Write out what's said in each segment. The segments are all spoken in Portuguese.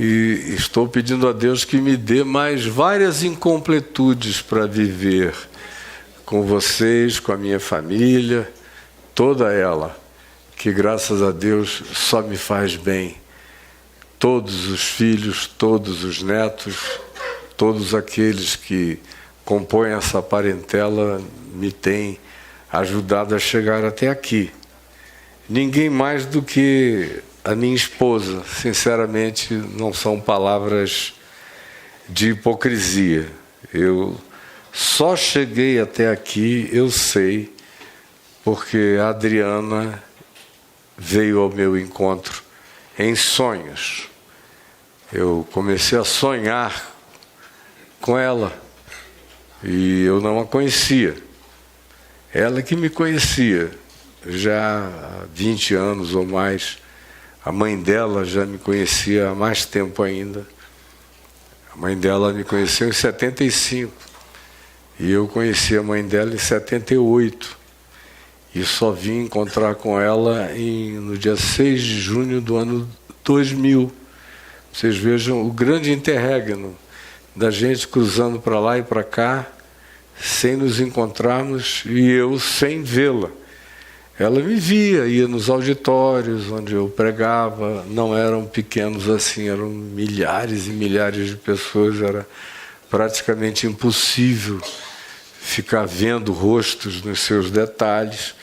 E estou pedindo a Deus que me dê mais várias incompletudes para viver com vocês, com a minha família, toda ela, que graças a Deus só me faz bem. Todos os filhos, todos os netos, todos aqueles que compõem essa parentela me têm ajudado a chegar até aqui. Ninguém mais do que a minha esposa. Sinceramente, não são palavras de hipocrisia. Eu só cheguei até aqui, eu sei, porque a Adriana veio ao meu encontro em sonhos. Eu comecei a sonhar com ela e eu não a conhecia. Ela que me conhecia já há 20 anos ou mais. A mãe dela já me conhecia há mais tempo ainda. A mãe dela me conheceu em 75 e eu conheci a mãe dela em 78 e só vim encontrar com ela no dia 6 de junho do ano 2000. Vocês vejam o grande interregno da gente cruzando para lá e para cá sem nos encontrarmos e eu sem vê-la. Ela me via, ia nos auditórios onde eu pregava, não eram pequenos assim, eram milhares e milhares de pessoas, era praticamente impossível ficar vendo rostos nos seus detalhes,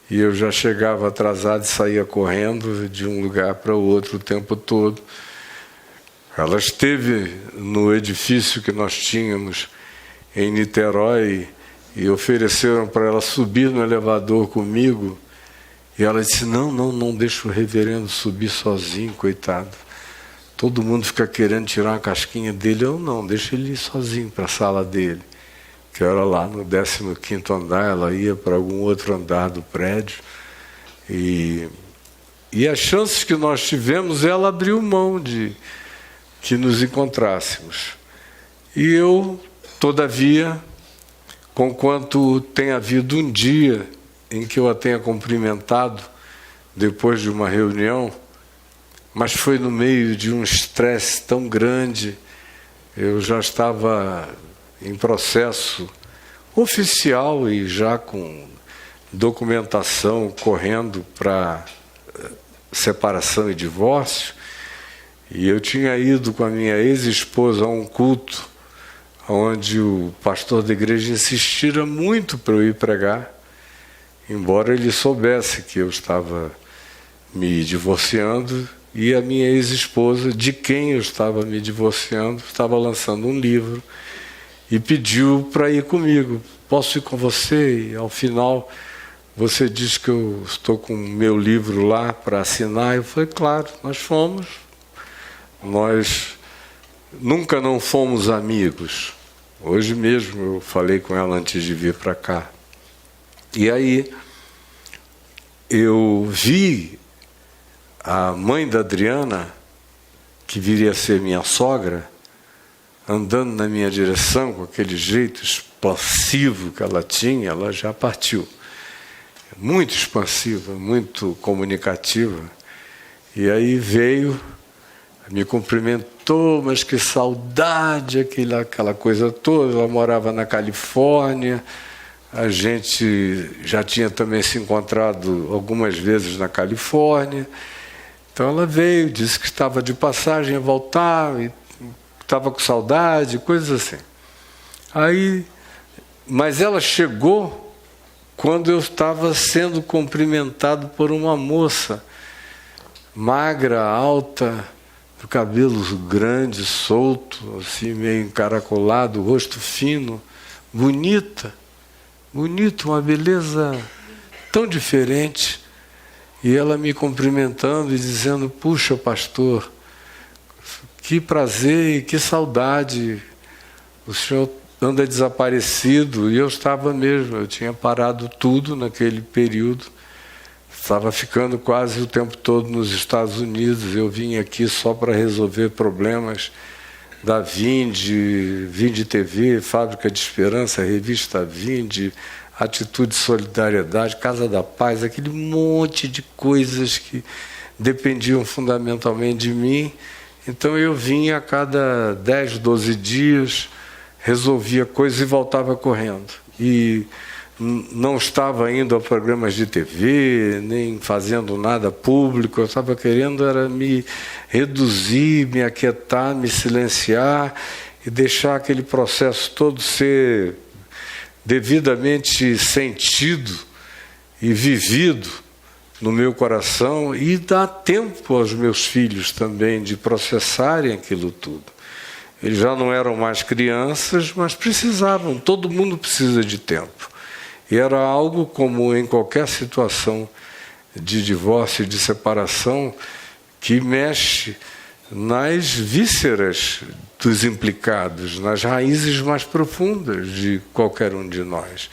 e eu já chegava atrasado e saía correndo de um lugar para o outro o tempo todo. Ela esteve no edifício que nós tínhamos em Niterói e ofereceram para ela subir no elevador comigo. E ela disse, não deixa o reverendo subir sozinho, coitado. Todo mundo fica querendo tirar uma casquinha dele. Eu não, deixa ele ir sozinho para a sala dele. Que era lá no 15º andar, ela ia para algum outro andar do prédio. E as chances que nós tivemos, ela abriu mão de que nos encontrássemos. E eu, todavia, conquanto tenha havido um dia em que eu a tenha cumprimentado depois de uma reunião, mas foi no meio de um estresse tão grande, eu já estava em processo oficial e já com documentação correndo para separação e divórcio, e eu tinha ido com a minha ex-esposa a um culto onde o pastor da igreja insistira muito para eu ir pregar, embora ele soubesse que eu estava me divorciando e a minha ex-esposa, de quem eu estava me divorciando, estava lançando um livro e pediu para ir comigo. Posso ir com você? E ao final você diz que eu estou com o meu livro lá para assinar. Eu falei, claro, nós fomos. Nós nunca não fomos amigos. Hoje mesmo eu falei com ela antes de vir para cá. E aí eu vi a mãe da Adriana, que viria a ser minha sogra, andando na minha direção com aquele jeito expansivo que ela tinha. Ela já partiu. Muito expansiva, muito comunicativa. E aí veio, me cumprimentou, mas que saudade, aquela coisa toda. Ela morava na Califórnia. A gente já tinha também se encontrado algumas vezes na Califórnia. Então ela veio, disse que estava de passagem a voltar, e estava com saudade, coisas assim. Mas ela chegou quando eu estava sendo cumprimentado por uma moça, magra, alta, do cabelo grande, solto, assim, meio encaracolado, rosto fino, bonita, uma beleza tão diferente. E ela me cumprimentando e dizendo, puxa, pastor, que prazer e que saudade, o senhor anda desaparecido. E eu estava mesmo, eu tinha parado tudo naquele período, estava ficando quase o tempo todo nos Estados Unidos. Eu vim aqui só para resolver problemas da Vinde TV, Fábrica de Esperança, Revista Vinde, Atitude e Solidariedade, Casa da Paz, aquele monte de coisas que dependiam fundamentalmente de mim. Então eu vinha a cada 10, 12 dias, resolvia coisas e voltava correndo. E não estava indo a programas de TV, nem fazendo nada público. Eu estava querendo era me reduzir, me aquietar, me silenciar e deixar aquele processo todo ser devidamente sentido e vivido no meu coração, e dar tempo aos meus filhos também de processarem aquilo tudo. Eles já não eram mais crianças, mas precisavam, todo mundo precisa de tempo. E era algo como em qualquer situação de divórcio e de separação, que mexe nas vísceras dos implicados, nas raízes mais profundas de qualquer um de nós.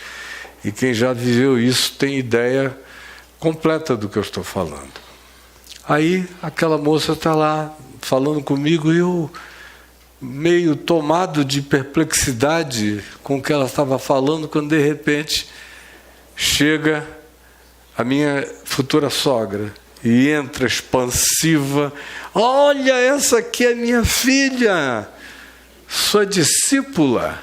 E quem já viveu isso tem ideia completa do que eu estou falando. Aí aquela moça está lá falando comigo e eu, meio tomado de perplexidade com o que ela estava falando, quando de repente chega a minha futura sogra e entra expansiva: olha, essa aqui é minha filha, sua discípula,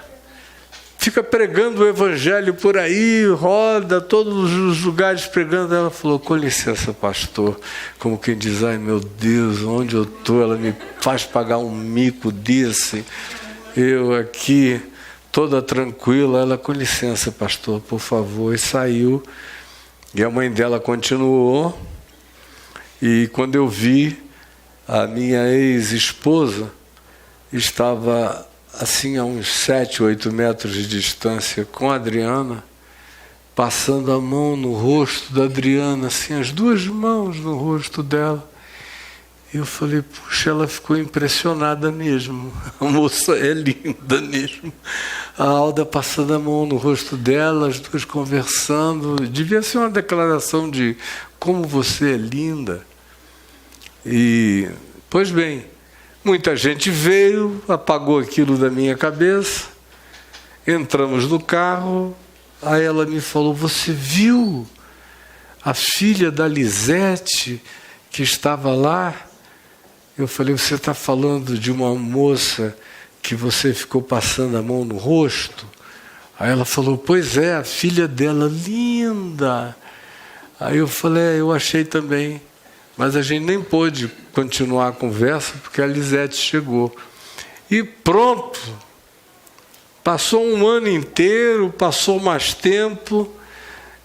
fica pregando o evangelho por aí, roda todos os lugares pregando. Ela falou: com licença, pastor, como quem diz: ai meu Deus, onde eu estou? Ela me faz pagar um mico desse, eu aqui toda tranquila. Ela: com licença, pastor, por favor. E saiu. E a mãe dela continuou. E quando eu vi, a minha ex-esposa estava assim a uns 7, 8 metros de distância com a Adriana, passando a mão no rosto da Adriana, assim, as duas mãos no rosto dela. E eu falei: puxa, ela ficou impressionada mesmo, a moça é linda mesmo. A Alda passando a mão no rosto dela, as duas conversando, devia ser uma declaração de como você é linda. E, pois bem, muita gente veio, apagou aquilo da minha cabeça, entramos no carro, aí ela me falou: você viu a filha da Lisete que estava lá? Eu falei: você está falando de uma moça que você ficou passando a mão no rosto? Aí ela falou: pois é, a filha dela, linda. Aí eu falei: eu achei também. Mas a gente nem pôde continuar a conversa porque a Lisete chegou. E pronto, passou um ano inteiro, passou mais tempo.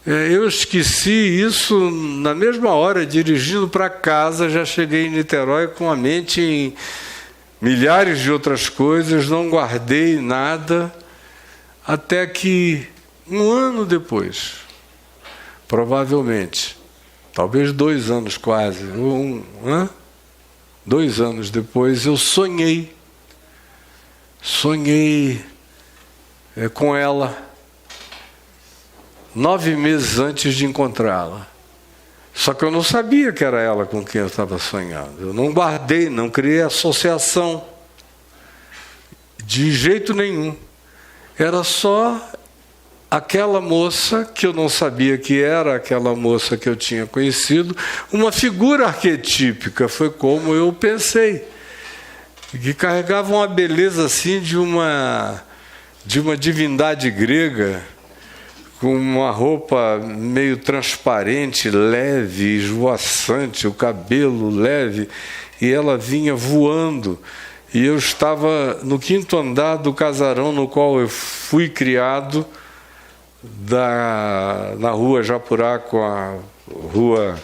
Eu esqueci isso na mesma hora, dirigindo para casa. Já cheguei em Niterói com a mente em milhares de outras coisas, não guardei nada, até que um ano depois, provavelmente, talvez 2 anos quase, 2 anos depois, eu sonhei com ela, 9 meses antes de encontrá-la. Só que eu não sabia que era ela com quem eu estava sonhando. Eu não guardei, não criei associação de jeito nenhum. Era só aquela moça que eu não sabia que era aquela moça que eu tinha conhecido, uma figura arquetípica, foi como eu pensei, que carregava uma beleza assim de uma divindade grega, com uma roupa meio transparente, leve, esvoaçante, o cabelo leve, e ela vinha voando. E eu estava no 5º andar do casarão no qual eu fui criado, na rua Japurá com a rua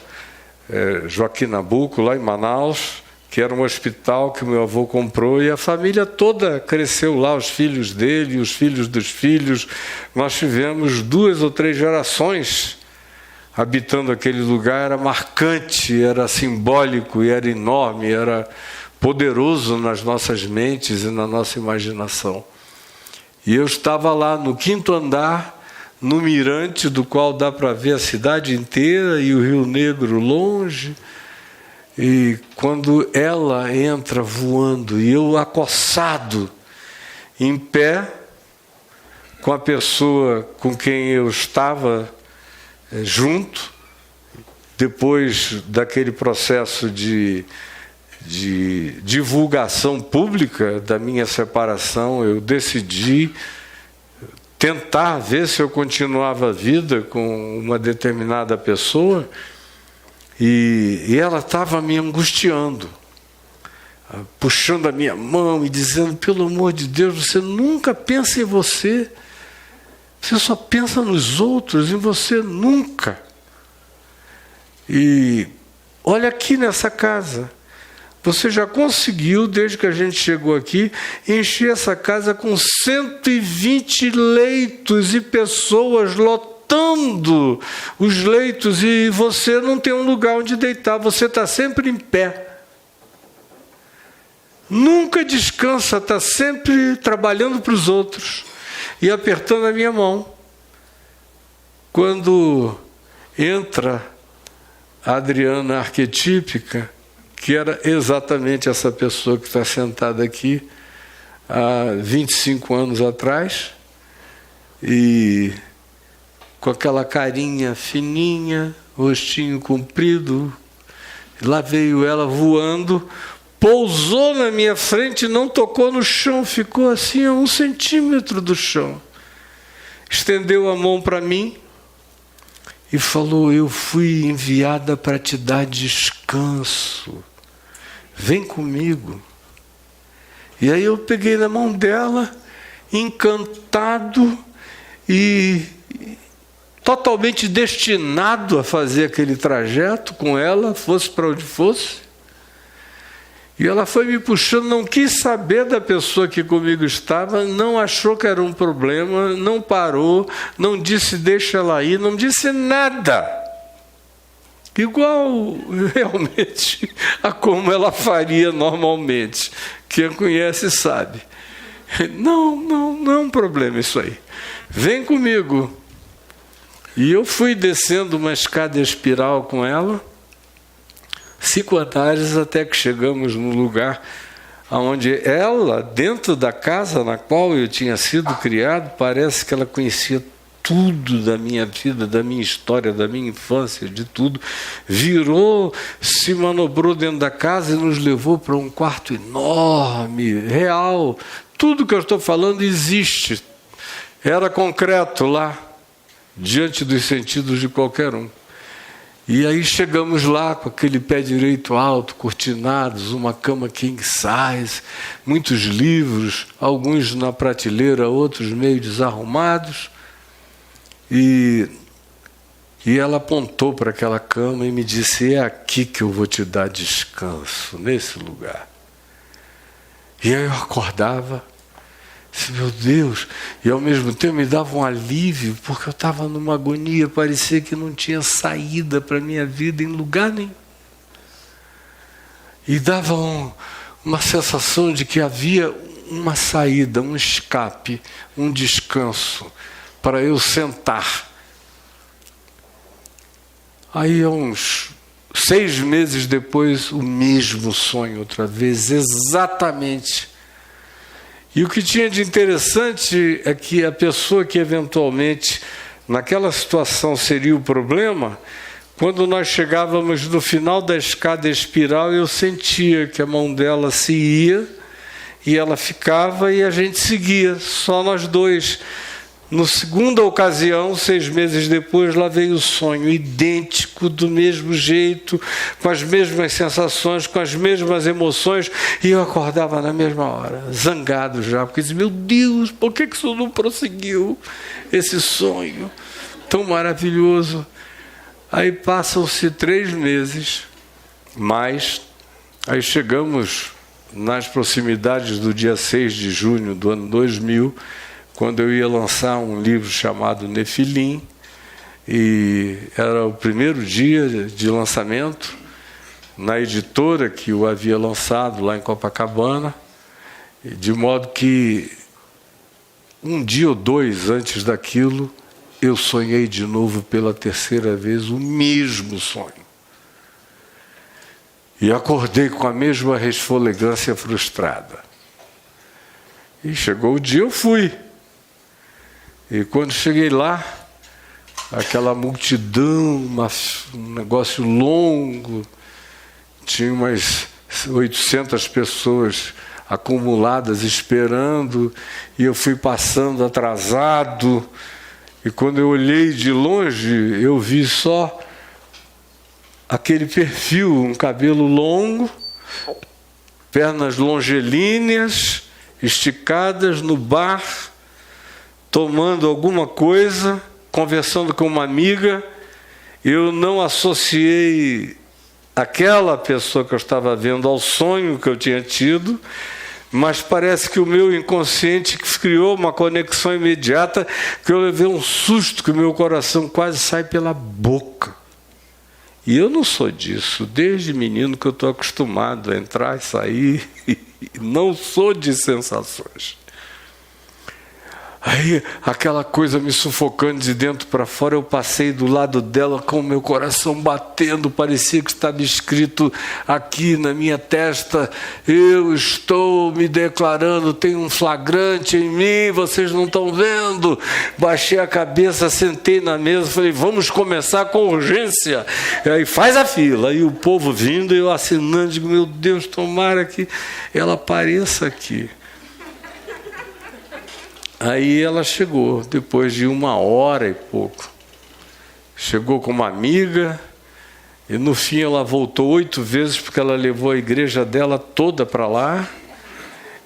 Joaquim Nabuco, lá em Manaus, que era um hospital que meu avô comprou, e a família toda cresceu lá, os filhos dele, os filhos dos filhos. Nós tivemos 2 ou 3 gerações habitando aquele lugar. Era marcante, era simbólico, e era enorme, era poderoso nas nossas mentes e na nossa imaginação. E eu estava lá no 5º andar, no mirante do qual dá para ver a cidade inteira e o Rio Negro longe. E quando ela entra voando, e eu acossado, em pé, com a pessoa com quem eu estava junto, depois daquele processo de divulgação pública da minha separação, eu decidi tentar ver se eu continuava a vida com uma determinada pessoa, e ela estava me angustiando, puxando a minha mão e dizendo: pelo amor de Deus, você nunca pensa em você, você só pensa nos outros, em você nunca. E olha aqui nessa casa, você já conseguiu, desde que a gente chegou aqui, encher essa casa com 120 leitos e pessoas lotando os leitos, e você não tem um lugar onde deitar, você está sempre em pé. Nunca descansa, está sempre trabalhando para os outros e apertando a minha mão. Quando entra a Adriana arquetípica, que era exatamente essa pessoa que está sentada aqui há 25 anos atrás, e com aquela carinha fininha, rostinho comprido, lá veio ela voando, pousou na minha frente, não tocou no chão, ficou assim a 1 centímetro do chão. Estendeu a mão para mim e falou: eu fui enviada para te dar descanso, vem comigo. E aí eu peguei na mão dela, encantado e totalmente destinado a fazer aquele trajeto com ela, fosse para onde fosse. E ela foi me puxando, não quis saber da pessoa que comigo estava, não achou que era um problema, não parou, não disse deixa ela ir, não disse nada. Igual realmente a como ela faria normalmente. Quem a conhece sabe. Não é um problema isso aí. Vem comigo. E eu fui descendo uma escada espiral com ela, 5 andares, até que chegamos no lugar onde ela, dentro da casa na qual eu tinha sido criado, parece que ela conhecia tudo da minha vida, da minha história, da minha infância, de tudo. Virou, se manobrou dentro da casa e nos levou para um quarto enorme, real. Tudo que eu estou falando existe. Era concreto lá, diante dos sentidos de qualquer um. E aí chegamos lá com aquele pé direito alto, cortinados, uma cama king size, muitos livros, alguns na prateleira, outros meio desarrumados. E ela apontou para aquela cama e me disse: é aqui que eu vou te dar descanso, nesse lugar. E aí eu acordava, disse, meu Deus, e ao mesmo tempo me dava um alívio, porque eu estava numa agonia, parecia que não tinha saída para a minha vida em lugar nenhum. E dava uma sensação de que havia uma saída, um escape, um descanso, para eu sentar. Aí, uns 6 meses depois, o mesmo sonho outra vez, exatamente. E o que tinha de interessante é que a pessoa que eventualmente naquela situação seria o problema, quando nós chegávamos no final da escada espiral, eu sentia que a mão dela se ia e ela ficava e a gente seguia, só nós dois. Na segunda ocasião, 6 meses depois, lá veio o sonho, idêntico, do mesmo jeito, com as mesmas sensações, com as mesmas emoções, e eu acordava na mesma hora, zangado já, porque disse, meu Deus, por que isso não prosseguiu, esse sonho tão maravilhoso? Aí passam-se 3 meses, mais, aí chegamos nas proximidades do dia 6 de junho do ano 2000, quando eu ia lançar um livro chamado Nefilim, e era o primeiro dia de lançamento, na editora que o havia lançado lá em Copacabana, de modo que 1 dia ou 2 antes daquilo, eu sonhei de novo pela 3ª vez o mesmo sonho. E acordei com a mesma resfolegância frustrada. E chegou o dia, eu fui. E quando cheguei lá, aquela multidão, um negócio longo, tinha umas 800 pessoas acumuladas esperando, e eu fui passando atrasado, e quando eu olhei de longe, eu vi só aquele perfil, um cabelo longo, pernas longelíneas, esticadas no bar, tomando alguma coisa, conversando com uma amiga. Eu não associei aquela pessoa que eu estava vendo ao sonho que eu tinha tido, mas parece que o meu inconsciente criou uma conexão imediata, que eu levei um susto, que o meu coração quase sai pela boca. E eu não sou disso, desde menino que eu estou acostumado a entrar e sair, não sou de sensações. Aí, aquela coisa me sufocando de dentro para fora, eu passei do lado dela com o meu coração batendo, parecia que estava escrito aqui na minha testa: eu estou me declarando, tem um flagrante em mim, vocês não estão vendo. Baixei a cabeça, sentei na mesa, falei: vamos começar com urgência. E aí, faz a fila. Aí o povo vindo, eu assinando, digo: meu Deus, tomara que ela apareça aqui. Aí ela chegou, depois de 1h e pouco. Chegou com uma amiga, e no fim ela voltou 8 vezes, porque ela levou a igreja dela toda para lá.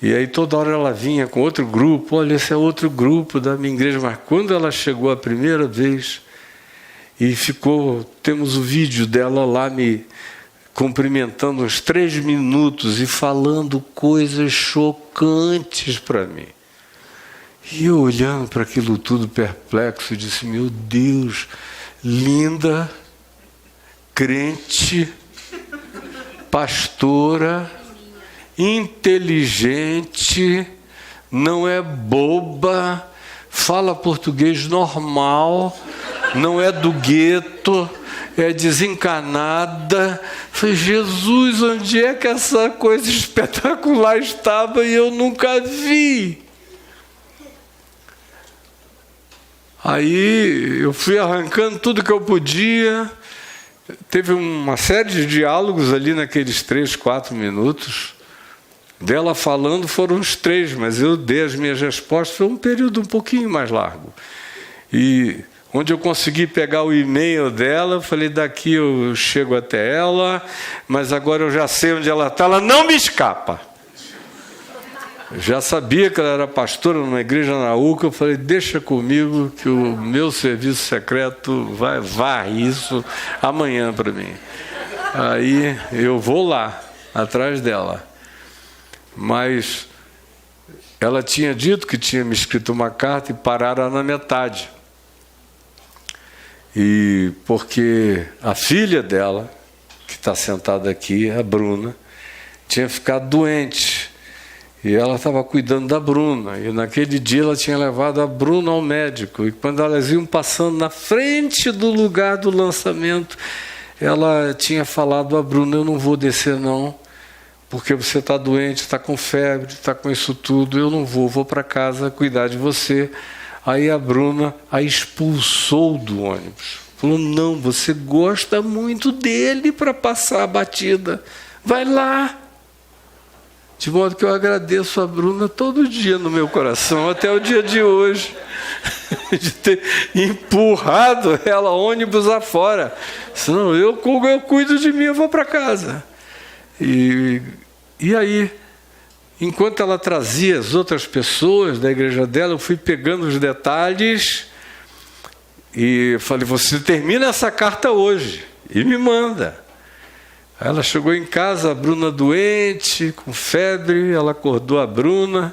E aí toda hora ela vinha com outro grupo: olha, esse é outro grupo da minha igreja. Mas quando ela chegou a primeira vez, e ficou, temos o vídeo dela lá me cumprimentando uns 3 minutos e falando coisas chocantes para mim. E eu olhando para aquilo tudo perplexo, disse: meu Deus, linda, crente, pastora, inteligente, não é boba, fala português normal, não é do gueto, é desencanada. Falei: Jesus, onde é que essa coisa espetacular estava e eu nunca vi? Aí eu fui arrancando tudo que eu podia. Teve uma série de diálogos ali naqueles 3, 4 minutos. Dela falando foram uns 3, mas eu dei as minhas respostas. Foi um período um pouquinho mais largo. E onde eu consegui pegar o e-mail dela, eu falei: daqui eu chego até ela, mas agora eu já sei onde ela está, ela não me escapa. Já sabia que ela era pastora numa igreja na UCA. Eu falei: deixa comigo que o meu serviço secreto vai varrer isso amanhã para mim. Aí eu vou lá, atrás dela. Mas ela tinha dito que tinha me escrito uma carta e pararam na metade. E porque a filha dela, que está sentada aqui, a Bruna, tinha ficado doente. E ela estava cuidando da Bruna. E naquele dia ela tinha levado a Bruna ao médico. E quando elas iam passando na frente do lugar do lançamento, ela tinha falado a Bruna: eu não vou descer não, porque você está doente, está com febre, está com isso tudo, eu não vou para casa cuidar de você. Aí a Bruna a expulsou do ônibus. Falou: não, você gosta muito dele para passar a batida. Vai lá. De modo que eu agradeço a Bruna todo dia no meu coração, até o dia de hoje, de ter empurrado ela ônibus afora. Senão eu cuido de mim, eu vou para casa. E aí, enquanto ela trazia as outras pessoas da igreja dela, eu fui pegando os detalhes e falei: você termina essa carta hoje e me manda. Ela chegou em casa, a Bruna doente, com febre, ela acordou a Bruna,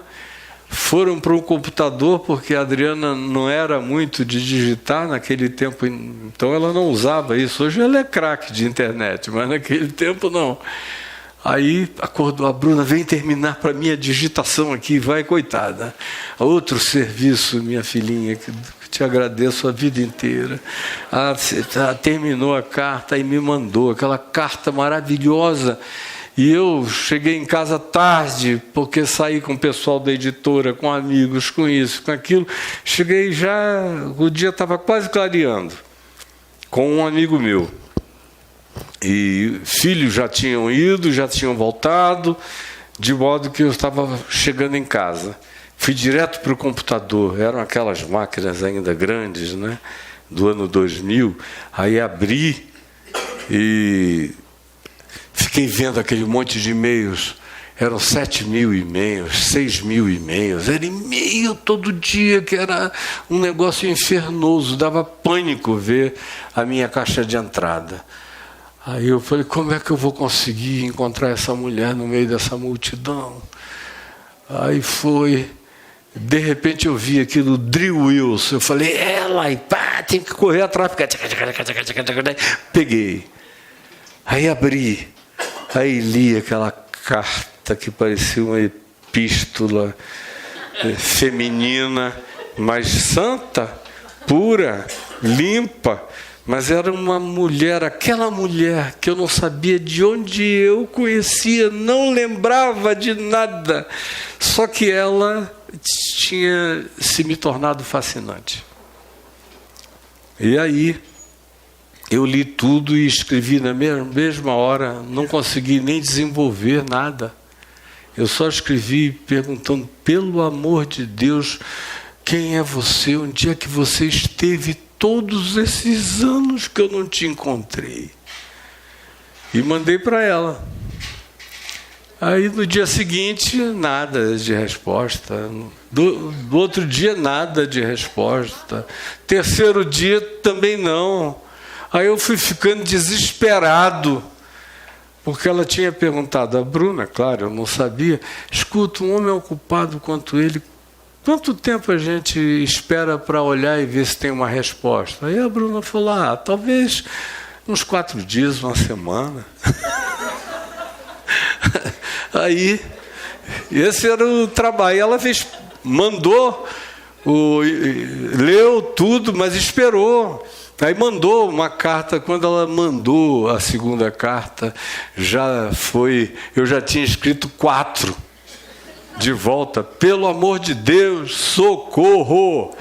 foram para um computador, porque a Adriana não era muito de digitar naquele tempo, então ela não usava isso. Hoje ela é craque de internet, mas naquele tempo não. Aí acordou a Bruna: vem terminar para mim a digitação aqui, vai, coitada. Outro serviço, minha filhinha, que te agradeço a vida inteira. Terminou a carta e me mandou aquela carta maravilhosa. E eu cheguei em casa tarde, porque saí com o pessoal da editora, com amigos, com isso, com aquilo. Cheguei já, o dia estava quase clareando, com um amigo meu. E filhos já tinham ido, já tinham voltado, de modo que eu estava chegando em casa. Fui direto para o computador, eram aquelas máquinas ainda grandes, né? Do ano 2000. Aí abri e fiquei vendo aquele monte de e-mails. Eram 7.000 e-mails, 6.000 e-mails. Era e-mail todo dia, que era um negócio infernoso. Dava pânico ver a minha caixa de entrada. Aí eu falei, como é que eu vou conseguir encontrar essa mulher no meio dessa multidão? Aí foi... De repente eu vi aquilo, Drill Wilson. Eu falei, ela, e pá, tem que correr atrás. Peguei. Aí abri. Aí li aquela carta que parecia uma epístola feminina, mas santa, pura, limpa. Mas era uma mulher, aquela mulher que eu não sabia de onde eu conhecia, não lembrava de nada. Só que ela tinha se me tornado fascinante. E aí, eu li tudo e escrevi na mesma hora, não consegui nem desenvolver nada. Eu só escrevi perguntando, pelo amor de Deus, quem é você? Onde é que você esteve todos esses anos que eu não te encontrei? E mandei para ela. Aí no dia seguinte, nada de resposta. Do outro dia, nada de resposta. Terceiro dia, também não. Aí eu fui ficando desesperado, porque ela tinha perguntado a Bruna, claro, eu não sabia, escuta, um homem ocupado quanto ele, quanto tempo a gente espera para olhar e ver se tem uma resposta? Aí a Bruna falou, talvez uns 4 dias, uma semana. Aí, esse era o trabalho. Ela mandou, leu tudo, mas esperou. Aí mandou uma carta. Quando ela mandou a segunda carta, eu já tinha escrito 4 de volta. Pelo amor de Deus, socorro,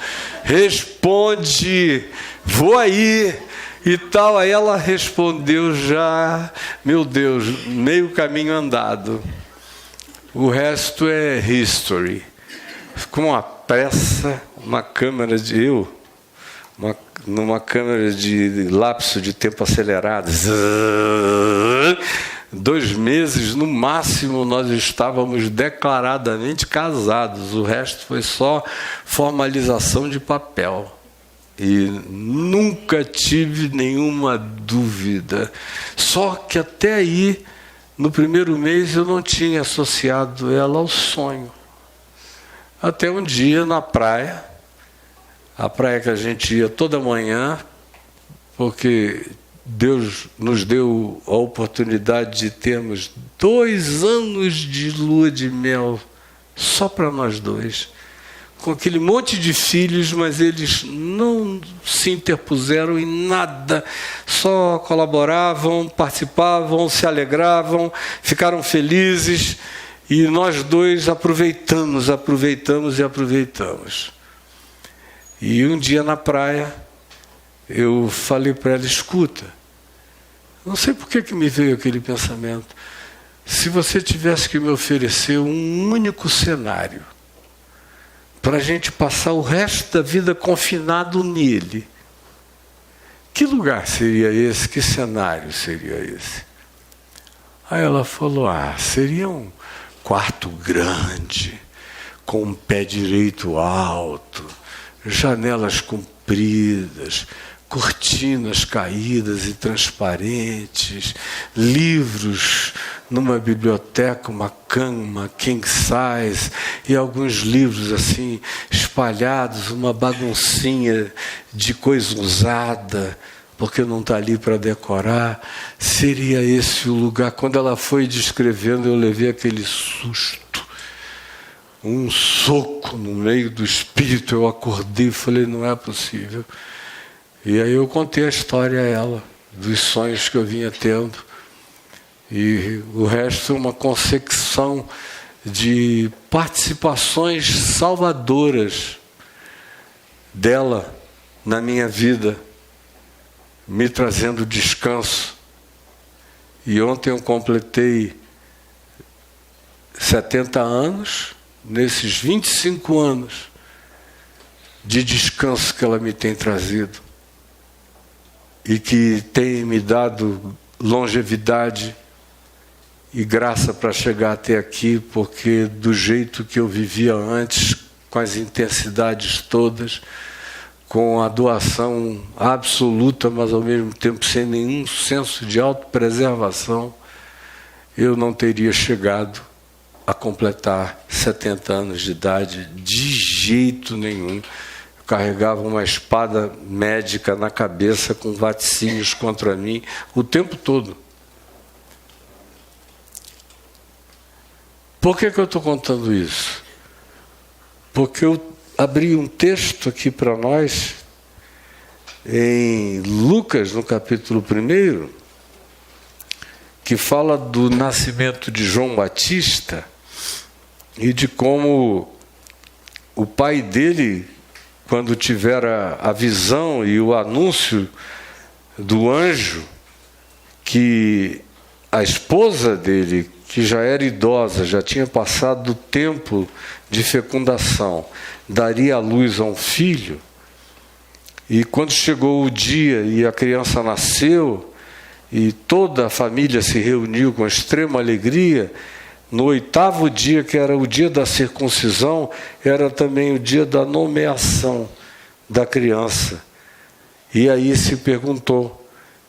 responde, vou aí. E tal, aí ela respondeu já, meu Deus, meio caminho andado. O resto é history. Com uma pressa, uma câmera numa câmera de lapso de tempo acelerado. 2 meses, no máximo, nós estávamos declaradamente casados. O resto foi só formalização de papel. E nunca tive nenhuma dúvida. Só que até aí, no primeiro mês, eu não tinha associado ela ao sonho. Até um dia, na praia, a praia que a gente ia toda manhã, porque Deus nos deu a oportunidade de termos 2 anos de lua de mel, só para nós 2. Com aquele monte de filhos, mas eles não se interpuseram em nada, só colaboravam, participavam, se alegravam, ficaram felizes, e nós 2 aproveitamos. E um dia na praia, eu falei para ela, escuta, não sei por que me veio aquele pensamento, se você tivesse que me oferecer um único cenário, para a gente passar o resto da vida confinado nele, que lugar seria esse? Que cenário seria esse? Aí ela falou, seria um quarto grande, com um pé direito alto, janelas compridas, cortinas caídas e transparentes, livros numa biblioteca, uma cama king size e alguns livros assim espalhados, uma baguncinha de coisa usada, porque não está ali para decorar. Seria esse o lugar. Quando ela foi descrevendo, eu levei aquele susto, um soco no meio do espírito. Eu acordei e falei, não é possível. E aí eu contei a história a ela, dos sonhos que eu vinha tendo. E o resto é uma consecução de participações salvadoras dela na minha vida, me trazendo descanso E ontem eu completei 70 anos, nesses 25 anos de descanso que ela me tem trazido e que tem me dado longevidade e graça para chegar até aqui, porque do jeito que eu vivia antes, com as intensidades todas, com a doação absoluta, mas ao mesmo tempo sem nenhum senso de autopreservação, eu não teria chegado a completar 70 anos de idade de jeito nenhum. Eu carregava uma espada médica na cabeça com vaticínios contra mim o tempo todo. Por que eu estou contando isso? Porque eu abri um texto aqui para nós, em Lucas, no capítulo 1, que fala do nascimento de João Batista e de como o pai dele, quando tivera a visão e o anúncio do anjo, que a esposa dele, que já era idosa, já tinha passado o tempo de fecundação, daria à luz a um filho, e quando chegou o dia e a criança nasceu, e toda a família se reuniu com extrema alegria, no 8º dia, que era o dia da circuncisão, era também o dia da nomeação da criança. E aí se perguntou,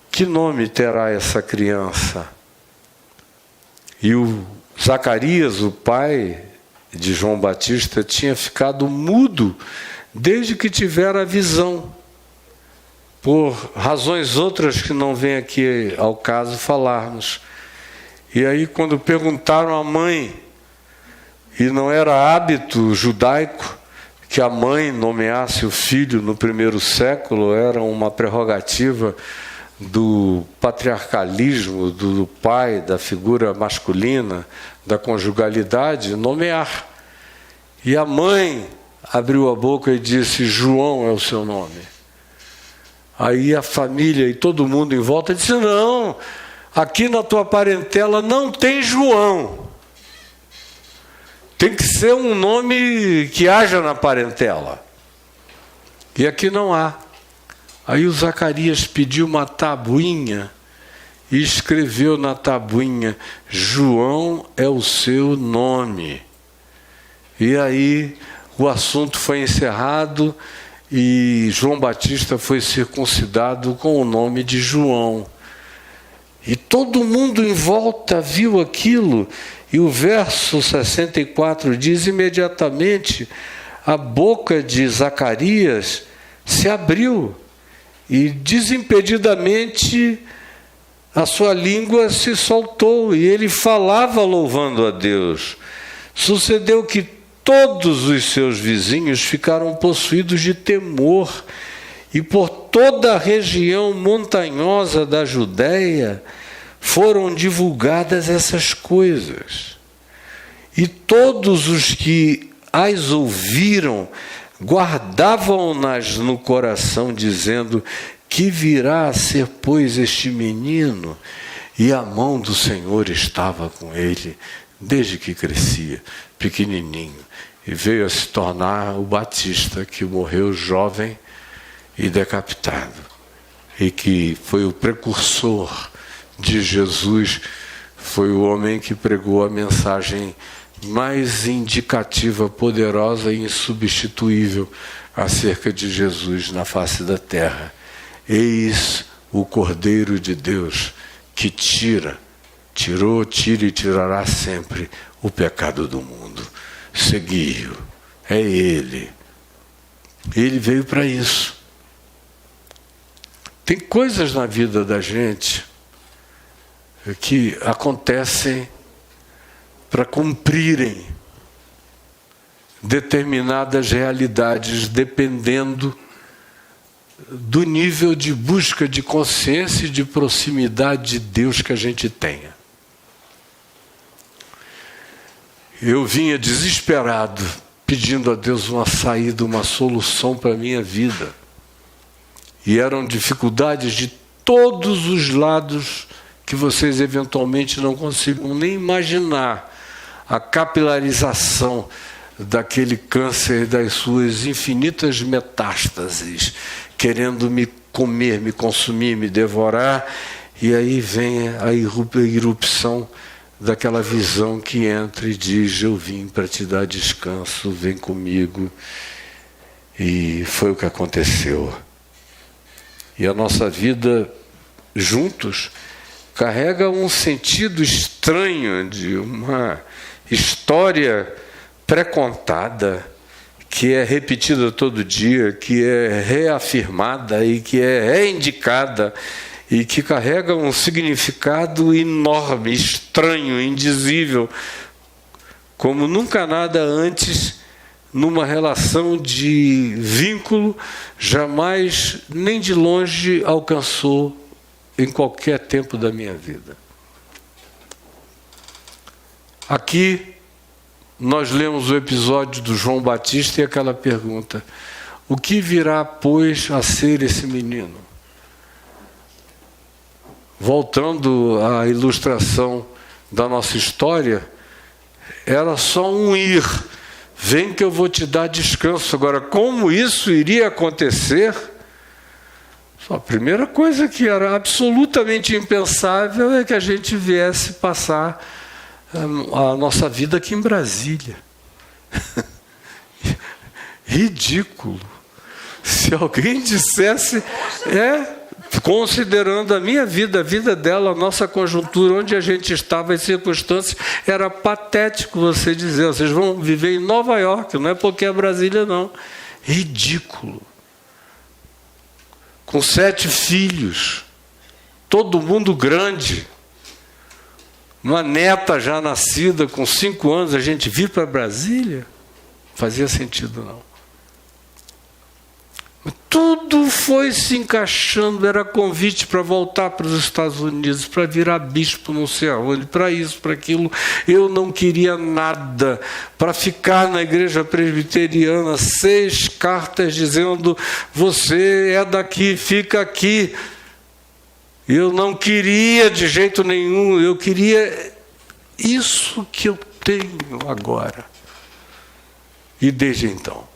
que nome terá essa criança? E o Zacarias, o pai de João Batista, tinha ficado mudo desde que tivera a visão, por razões outras que não vem aqui ao caso falarmos. E aí, quando perguntaram à mãe, e não era hábito judaico que a mãe nomeasse o filho no 1º século, era uma prerrogativa do patriarcalismo, do pai, da figura masculina, da conjugalidade, nomear. E a mãe abriu a boca e disse, João é o seu nome. Aí a família e todo mundo em volta disse, não, aqui na tua parentela não tem João. Tem que ser um nome que haja na parentela. E aqui não há. Aí o Zacarias pediu uma tabuinha e escreveu na tabuinha, João é o seu nome. E aí o assunto foi encerrado e João Batista foi circuncidado com o nome de João. E todo mundo em volta viu aquilo, e o verso 64 diz, imediatamente a boca de Zacarias se abriu, e desimpedidamente a sua língua se soltou, e ele falava louvando a Deus. Sucedeu que todos os seus vizinhos ficaram possuídos de temor, e por toda a região montanhosa da Judéia foram divulgadas essas coisas. E todos os que as ouviram guardavam-nas no coração, dizendo, que virá a ser, pois, este menino? E a mão do Senhor estava com ele, desde que crescia, pequenininho, e veio a se tornar o Batista, que morreu jovem e decapitado, e que foi o precursor de Jesus, foi o homem que pregou a mensagem mais indicativa, poderosa e insubstituível acerca de Jesus na face da terra. Eis o Cordeiro de Deus que tirou, tira e tirará sempre o pecado do mundo. Segui-o, é Ele. Ele veio para isso. Tem coisas na vida da gente que acontecem para cumprirem determinadas realidades, dependendo do nível de busca de consciência e de proximidade de Deus que a gente tenha. Eu vinha desesperado, pedindo a Deus uma saída, uma solução para a minha vida. E eram dificuldades de todos os lados que vocês eventualmente não consigam nem imaginar a capilarização daquele câncer, das suas infinitas metástases, querendo me comer, me consumir, me devorar, e aí vem a irrupção daquela visão que entra e diz: eu vim para te dar descanso, vem comigo. E foi o que aconteceu. E a nossa vida juntos carrega um sentido estranho de uma história pré-contada, que é repetida todo dia, que é reafirmada e que é reindicada, e que carrega um significado enorme, estranho, indizível, como nunca nada antes, numa relação de vínculo, jamais, nem de longe, alcançou em qualquer tempo da minha vida. Aqui, nós lemos o episódio do João Batista e aquela pergunta: o que virá, pois, a ser esse menino? Voltando à ilustração da nossa história, era só um ir. Vem que eu vou te dar descanso. Agora, como isso iria acontecer? A primeira coisa que era absolutamente impensável é que a gente viesse passar a nossa vida aqui em Brasília. Ridículo. Se alguém dissesse, considerando a minha vida, a vida dela, a nossa conjuntura, onde a gente estava, as circunstâncias, era patético você dizer: vocês vão viver em Nova York, não é porque é Brasília, não. Ridículo. Com 7 filhos, todo mundo grande, uma neta já nascida, com 5 anos, a gente vir para Brasília? Não fazia sentido, não. Tudo foi se encaixando, era convite para voltar para os Estados Unidos, para virar bispo não sei aonde, para isso, para aquilo. Eu não queria nada, para ficar na igreja presbiteriana, 6 cartas dizendo: você é daqui, fica aqui. Eu não queria de jeito nenhum, eu queria isso que eu tenho agora. E desde então,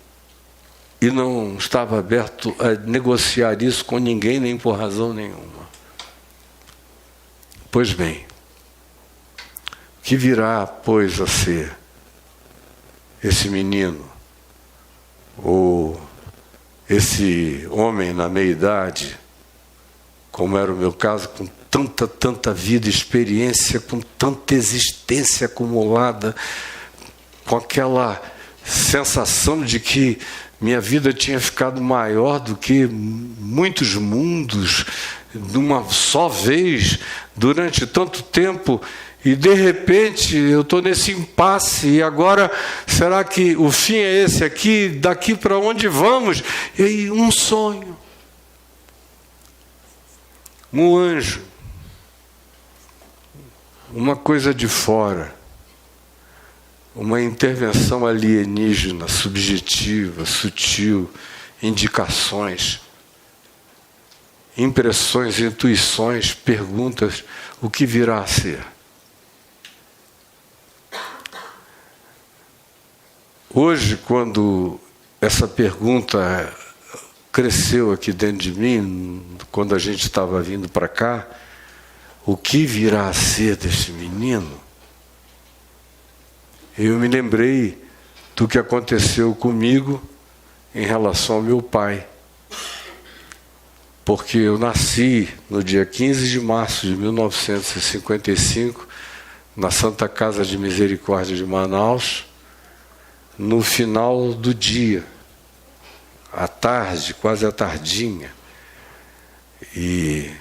e não estava aberto a negociar isso com ninguém, nem por razão nenhuma. Pois bem, o que virá, pois, a ser esse menino, ou esse homem na meia-idade, como era o meu caso, com tanta vida, experiência, com tanta existência acumulada, com aquela sensação de que minha vida tinha ficado maior do que muitos mundos, de uma só vez, durante tanto tempo, e de repente eu estou nesse impasse, e agora, será que o fim é esse aqui? Daqui para onde vamos? E aí, um sonho. Um anjo. Uma coisa de fora. Uma intervenção alienígena, subjetiva, sutil, indicações, impressões, intuições, perguntas: o que virá a ser? Hoje, quando essa pergunta cresceu aqui dentro de mim, quando a gente estava vindo para cá, o que virá a ser desse menino? Eu me lembrei do que aconteceu comigo em relação ao meu pai. Porque eu nasci no dia 15 de março de 1955, na Santa Casa de Misericórdia de Manaus, no final do dia, à tarde, quase à tardinha. E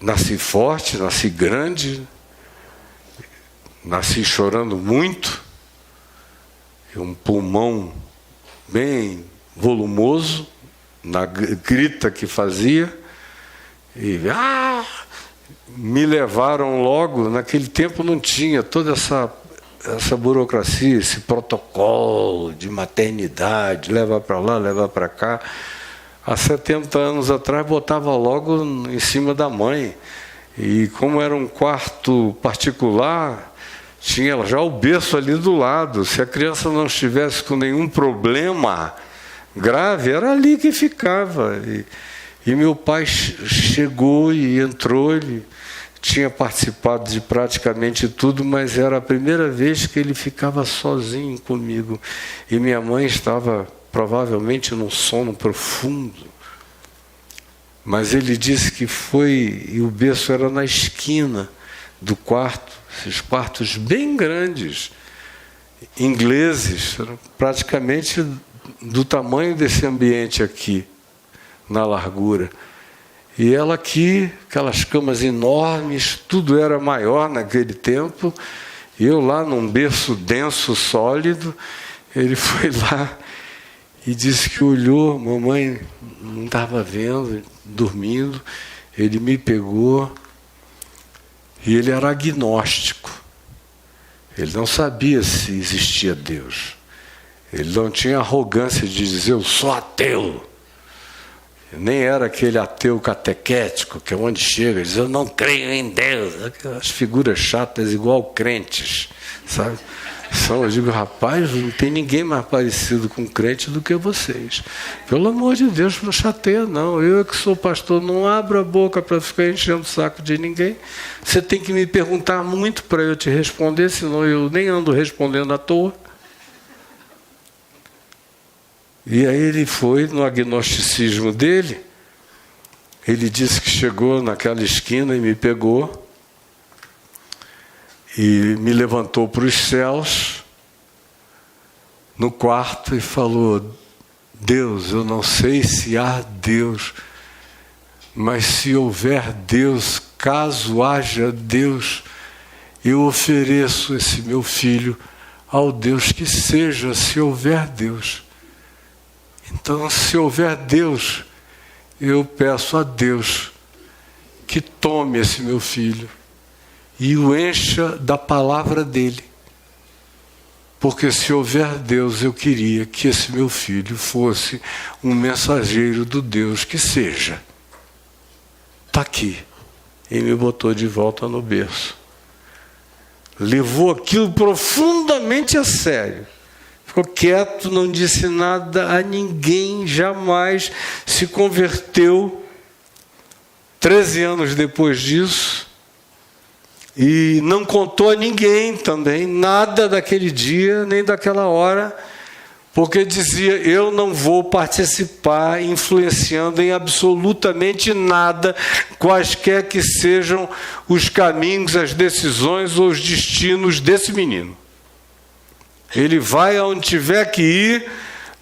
nasci forte, nasci grande, nasci chorando muito, um pulmão bem volumoso, na grita que fazia, e me levaram logo. Naquele tempo não tinha toda essa burocracia, esse protocolo de maternidade, levar para lá, levar para cá. Há 70 anos atrás botava logo em cima da mãe. E como era um quarto particular, tinha já o berço ali do lado. Se a criança não estivesse com nenhum problema grave, era ali que ficava. E meu pai chegou e entrou, ele tinha participado de praticamente tudo, mas era a primeira vez que ele ficava sozinho comigo. E minha mãe estava provavelmente num sono profundo. Mas ele disse que foi, e o berço era na esquina do quarto, esses quartos bem grandes, ingleses, praticamente do tamanho desse ambiente aqui, na largura. E ela aqui, aquelas camas enormes, tudo era maior naquele tempo. E eu lá num berço denso, sólido, ele foi lá e disse que olhou, mamãe não estava vendo, dormindo, ele me pegou e ele era agnóstico. Ele não sabia se existia Deus. Ele não tinha arrogância de dizer, eu sou ateu. Nem era aquele ateu catequético, que é onde chega, diz, eu não creio em Deus. Aquelas figuras chatas igual crentes, sabe? Eu digo, rapaz, não tem ninguém mais parecido com crente do que vocês. Pelo amor de Deus, não chateia não. Eu que sou pastor, não abro a boca para ficar enchendo o saco de ninguém. Você tem que me perguntar muito para eu te responder, senão eu nem ando respondendo à toa. E aí ele foi no agnosticismo dele, ele disse que chegou naquela esquina e me pegou e me levantou para os céus no quarto e falou, Deus, eu não sei se há Deus, mas se houver Deus, caso haja Deus, eu ofereço esse meu filho ao Deus que seja, se houver Deus. Então, se houver Deus, eu peço a Deus que tome esse meu filho e o encha da palavra dele. Porque se houver Deus, eu queria que esse meu filho fosse um mensageiro do Deus que seja. Está aqui. E me botou de volta no berço. Levou aquilo profundamente a sério. Ficou quieto, não disse nada a ninguém, jamais se converteu. 13 anos depois disso, e não contou a ninguém também, nada daquele dia, nem daquela hora, porque dizia, eu não vou participar influenciando em absolutamente nada, quaisquer que sejam os caminhos, as decisões ou os destinos desse menino. Ele vai aonde tiver que ir,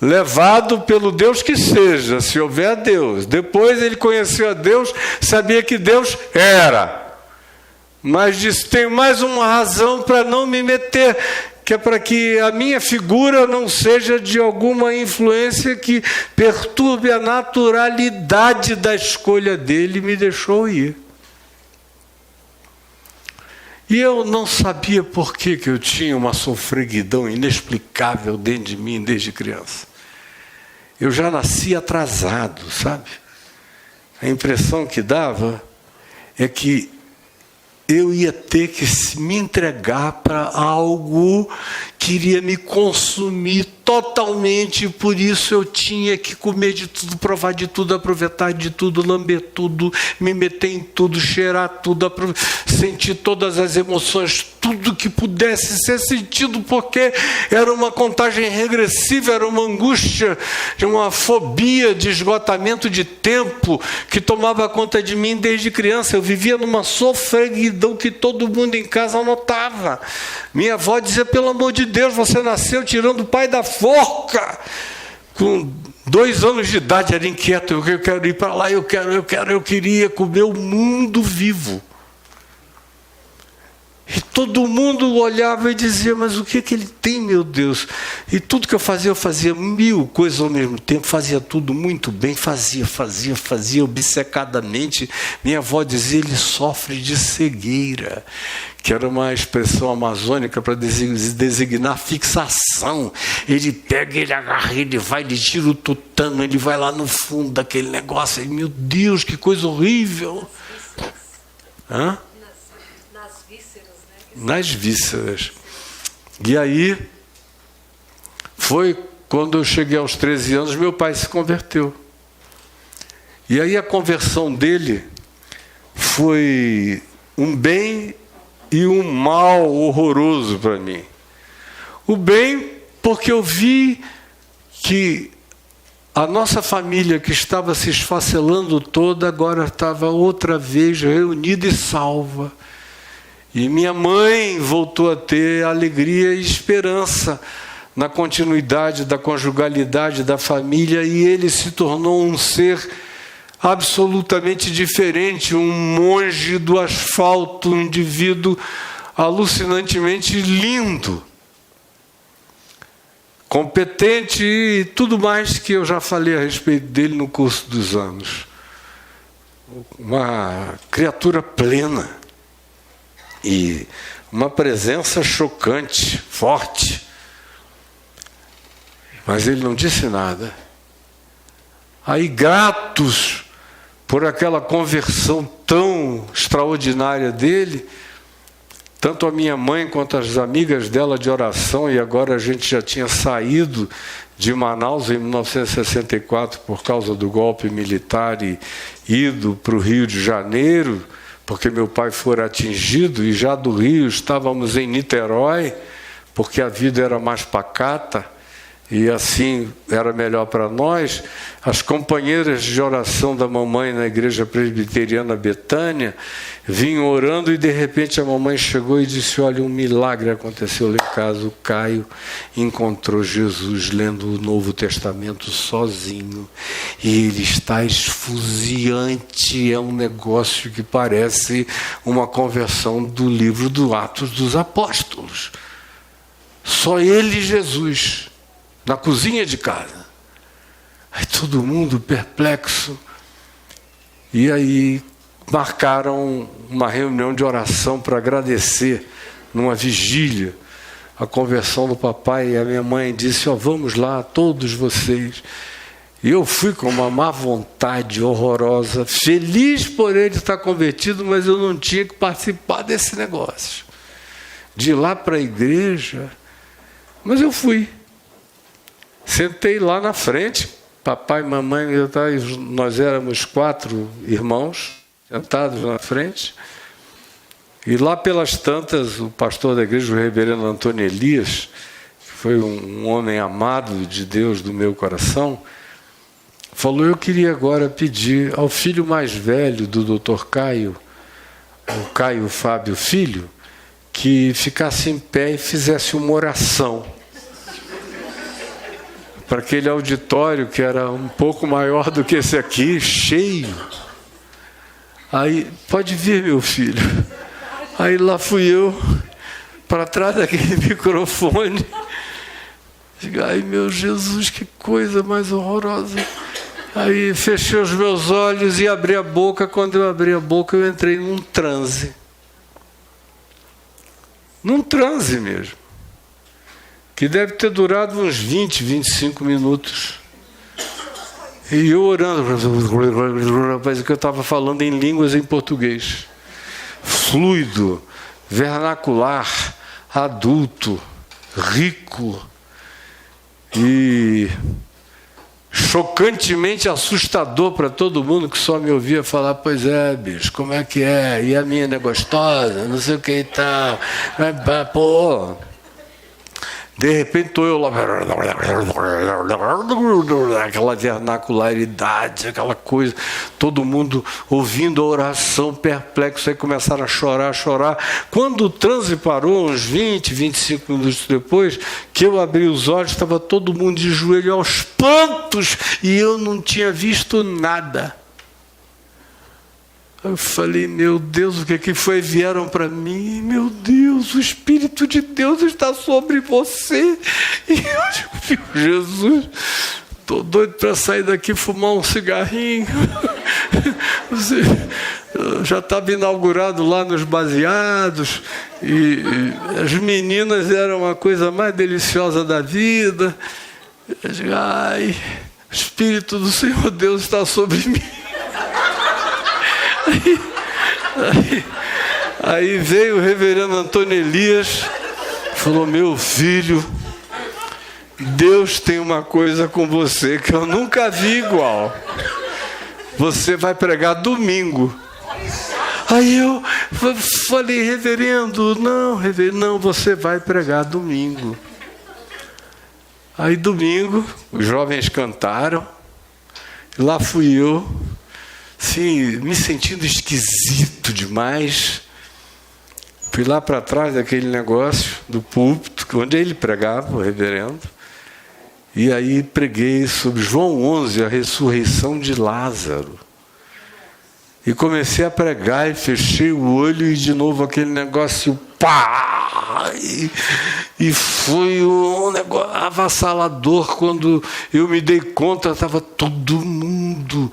levado pelo Deus que seja, se houver Deus. Depois ele conheceu a Deus, sabia que Deus era. Mas disse, tem mais uma razão para não me meter, que é para que a minha figura não seja de alguma influência que perturbe a naturalidade da escolha dele, e me deixou ir. E eu não sabia por que eu tinha uma sofreguidão inexplicável dentro de mim desde criança. Eu já nasci atrasado, sabe? A impressão que dava é que eu ia ter que me entregar para algo que iria me consumir totalmente, por isso eu tinha que comer de tudo, provar de tudo, aproveitar de tudo, lamber tudo, me meter em tudo, cheirar tudo, sentir todas as emoções, tudo que pudesse ser sentido, porque era uma contagem regressiva, era uma angústia, uma fobia de esgotamento de tempo que tomava conta de mim desde criança. Eu vivia numa sofreguidão que todo mundo em casa notava. Minha avó dizia, pelo amor de Deus, você nasceu tirando o pai da forca. Com 2 anos de idade era inquieto, eu quero ir para lá, eu queria comer o mundo vivo. E todo mundo olhava e dizia, mas o que ele tem, meu Deus? E tudo que eu fazia 1000 coisas ao mesmo tempo, fazia tudo muito bem, fazia obcecadamente. Minha avó dizia, ele sofre de cegueira, que era uma expressão amazônica para designar fixação. Ele pega, ele agarra, ele vai, ele tira o tutano, ele vai lá no fundo daquele negócio. E, meu Deus, que coisa horrível! Hã? Nas vísceras, né? Nas vísceras. E aí, foi quando eu cheguei aos 13 anos, meu pai se converteu. E aí a conversão dele foi um bem e um mal horroroso para mim. O bem, porque eu vi que a nossa família, que estava se esfacelando toda, agora estava outra vez reunida e salva. E minha mãe voltou a ter alegria e esperança na continuidade da conjugalidade da família, e ele se tornou um ser absolutamente diferente, um monge do asfalto, um indivíduo alucinantemente lindo, competente e tudo mais que eu já falei a respeito dele no curso dos anos. Uma criatura plena e uma presença chocante, forte. Mas ele não disse nada. Aí, gratos por aquela conversão tão extraordinária dele, tanto a minha mãe quanto as amigas dela de oração, e agora a gente já tinha saído de Manaus em 1964 por causa do golpe militar e ido para o Rio de Janeiro, porque meu pai fora atingido, e já do Rio estávamos em Niterói, porque a vida era mais pacata, e assim era melhor para nós. As companheiras de oração da mamãe na igreja presbiteriana Betânia vinham orando, e de repente a mamãe chegou e disse: olha, um milagre aconteceu lá em casa. O Caio encontrou Jesus lendo o Novo Testamento sozinho, e ele está esfuziante. É um negócio que parece uma conversão do livro do Atos dos Apóstolos. Só ele e Jesus na cozinha de casa. Aí todo mundo perplexo. E aí marcaram uma reunião de oração para agradecer, numa vigília, a conversão do papai. E a minha mãe disse: vamos lá, todos vocês. E eu fui com uma má vontade horrorosa, feliz por ele estar convertido, mas eu não tinha que participar desse negócio, de ir lá para a igreja. Mas eu fui. Sentei lá na frente, papai, mamãe, nós éramos 4 irmãos, sentados na frente. E lá pelas tantas, o pastor da igreja, o reverendo Antônio Elias, que foi um homem amado de Deus do meu coração, falou: eu queria agora pedir ao filho mais velho do doutor Caio, o Caio Fábio Filho, que ficasse em pé e fizesse uma oração para aquele auditório que era um pouco maior do que esse aqui, cheio. Aí, pode vir, meu filho. Aí lá fui eu, para trás daquele microfone. Ai, meu Jesus, que coisa mais horrorosa. Aí fechei os meus olhos e abri a boca. Quando eu abri a boca, eu entrei num transe. Num transe mesmo, que deve ter durado uns 20, 25 minutos. E eu orando, parece que eu estava falando em línguas em português. Fluido, vernacular, adulto, rico e chocantemente assustador para todo mundo que só me ouvia falar: pois é, bicho, como é que é? E a mina é gostosa, não sei o que e tal. Pô... De repente estou eu lá, aquela vernacularidade, aquela coisa, todo mundo ouvindo a oração, perplexo. Aí começaram a chorar. Quando o transe parou, uns 20, 25 minutos depois, que eu abri os olhos, estava todo mundo de joelho aos prantos, e eu não tinha visto nada. Eu falei: meu Deus, o que é que foi? Vieram para mim: meu Deus, o Espírito de Deus está sobre você. E eu digo: Jesus, estou doido para sair daqui e fumar um cigarrinho. Já estava inaugurado lá nos baseados, e as meninas eram a coisa mais deliciosa da vida. Eu digo: ai, o Espírito do Senhor Deus está sobre mim. Aí veio o reverendo Antônio Elias, falou: meu filho, Deus tem uma coisa com você que eu nunca vi igual. Você vai pregar domingo. Aí eu falei: reverendo, não, você vai pregar domingo. Aí domingo, os jovens cantaram, e lá fui eu, assim, me sentindo esquisito demais. Fui lá para trás daquele negócio do púlpito, onde ele pregava, o reverendo, e aí preguei sobre João 11, a ressurreição de Lázaro. E comecei a pregar e fechei o olho e de novo aquele negócio, pá! E foi um negócio avassalador. Quando eu me dei conta, estava todo mundo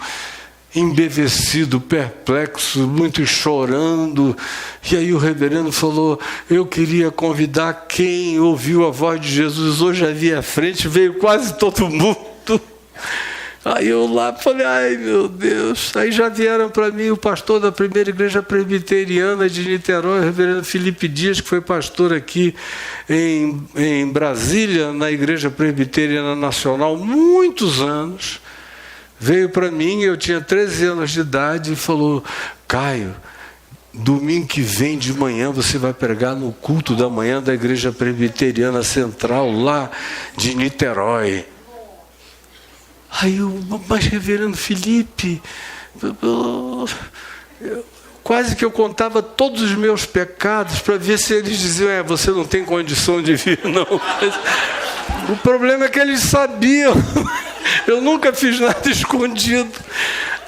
embevecido, perplexo, muitos chorando. E aí o reverendo falou: eu queria convidar quem ouviu a voz de Jesus hoje ali à frente. Veio quase todo mundo. Aí eu lá falei: ai meu Deus. Aí já vieram para mim o pastor da primeira igreja presbiteriana de Niterói, o reverendo Felipe Dias, que foi pastor aqui em Brasília, na igreja presbiteriana nacional, muitos anos. Veio para mim, eu tinha 13 anos de idade, e falou: Caio, domingo que vem de manhã você vai pregar no culto da manhã da igreja presbiteriana central lá de Niterói. Aí eu: mas reverendo Felipe, quase que eu contava todos os meus pecados para ver se eles diziam: você não tem condição de vir, não. Mas o problema é que eles sabiam. Eu nunca fiz nada escondido.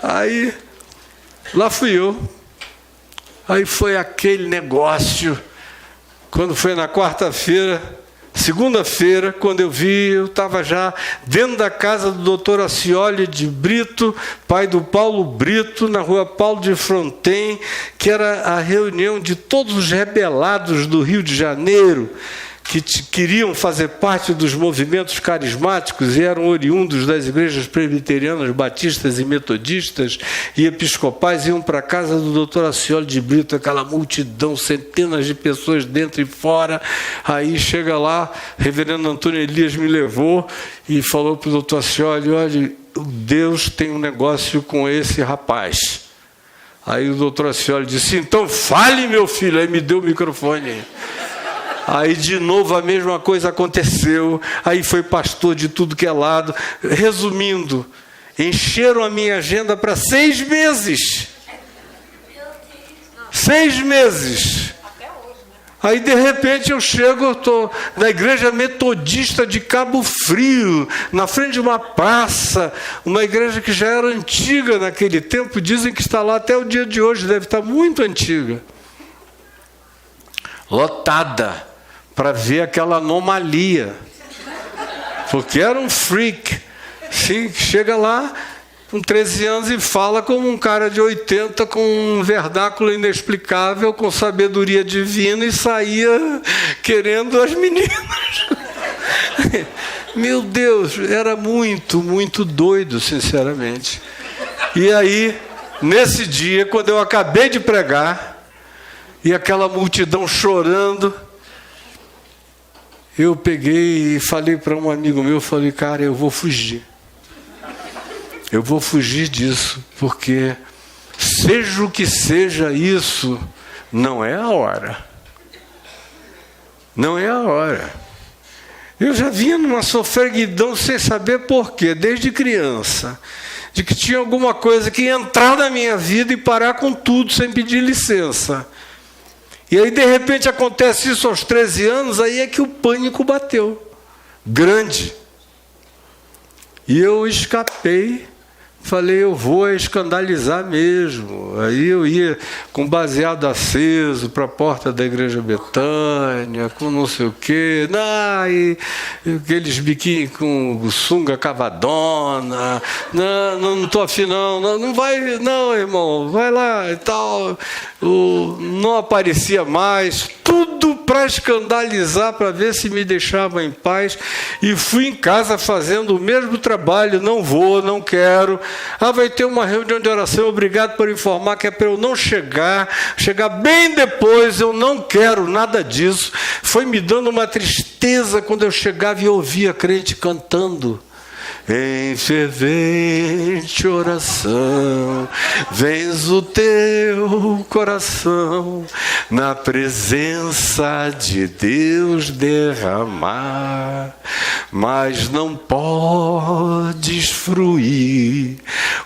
Aí, lá fui eu. Aí foi aquele negócio. Quando foi na quarta-feira, segunda-feira, quando eu vi, eu estava já dentro da casa do doutor Acioli de Brito, pai do Paulo Brito, na rua Paulo de Fronten, que era a reunião de todos os rebelados do Rio de Janeiro, que queriam fazer parte dos movimentos carismáticos e eram oriundos das igrejas presbiterianas, batistas e metodistas e episcopais. Iam para a casa do doutor Acioli de Brito, aquela multidão, centenas de pessoas dentro e fora. Aí chega lá, o reverendo Antônio Elias me levou e falou para o doutor Acioli: olha, Deus tem um negócio com esse rapaz. Aí o doutor Acioli disse: então fale, meu filho. Aí me deu o microfone. Aí de novo a mesma coisa aconteceu. Aí foi pastor de tudo que é lado. Resumindo, encheram a minha agenda para 6 meses. 6 meses. Aí de repente eu chego, eu estou na igreja metodista de Cabo Frio, na frente de uma praça, uma igreja que já era antiga naquele tempo, dizem que está lá até o dia de hoje, deve estar muito antiga. Lotada, para ver aquela anomalia, porque era um freak, sim, que chega lá com 13 anos e fala como um cara de 80, com um vernáculo inexplicável, com sabedoria divina, e saía querendo as meninas. Meu Deus, era muito, muito doido, sinceramente. E aí, nesse dia, quando eu acabei de pregar, e aquela multidão chorando, eu peguei e falei para um amigo meu, falei: cara, eu vou fugir. Eu vou fugir disso, porque seja o que seja isso, não é a hora. Não é a hora. Eu já vinha numa sofreguidão sem saber por quê, desde criança, de que tinha alguma coisa que ia entrar na minha vida e parar com tudo sem pedir licença. E aí, de repente, acontece isso aos 13 anos, aí é que o pânico bateu. Grande. E eu escapei, falei: eu vou escandalizar mesmo. Aí eu ia com baseado aceso para a porta da igreja Betânia, com não sei o quê, e aqueles biquinhos com sunga cavadona. Não estou afim, não vai, não, irmão, vai lá e tal. não aparecia mais, tudo para escandalizar, para ver se me deixava em paz. E fui em casa fazendo o mesmo trabalho, não vou, não quero. Vai ter uma reunião de oração, obrigado por informar que é para eu não chegar bem depois, eu não quero nada disso. Foi me dando uma tristeza quando eu chegava e ouvia crente cantando. Em fervente oração, vens o teu coração, na presença de Deus derramar, mas não podes fruir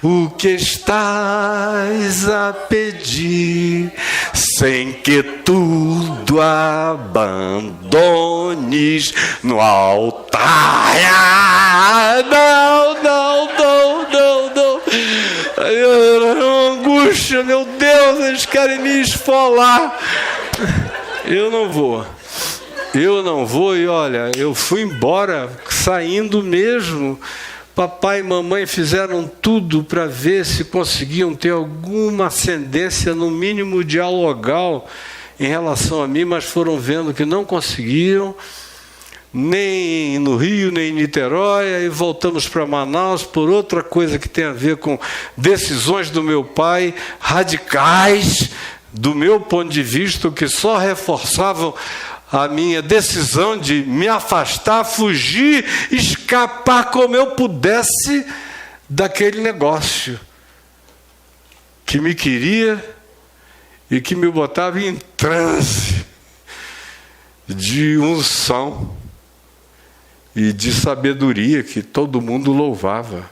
o que estás a pedir, sem que tudo abandones no altar. Não. Angústia, meu Deus, eles querem me esfolar. Eu não vou. E olha, eu fui embora, saindo mesmo. Papai e mamãe fizeram tudo para ver se conseguiam ter alguma ascendência, no mínimo dialogal, em relação a mim, mas foram vendo que não conseguiam. Nem no Rio, nem em Niterói, aí voltamos para Manaus por outra coisa que tem a ver com decisões do meu pai, radicais, do meu ponto de vista, que só reforçavam a minha decisão de me afastar, fugir, escapar como eu pudesse daquele negócio que me queria e que me botava em transe de unção e de sabedoria que todo mundo louvava.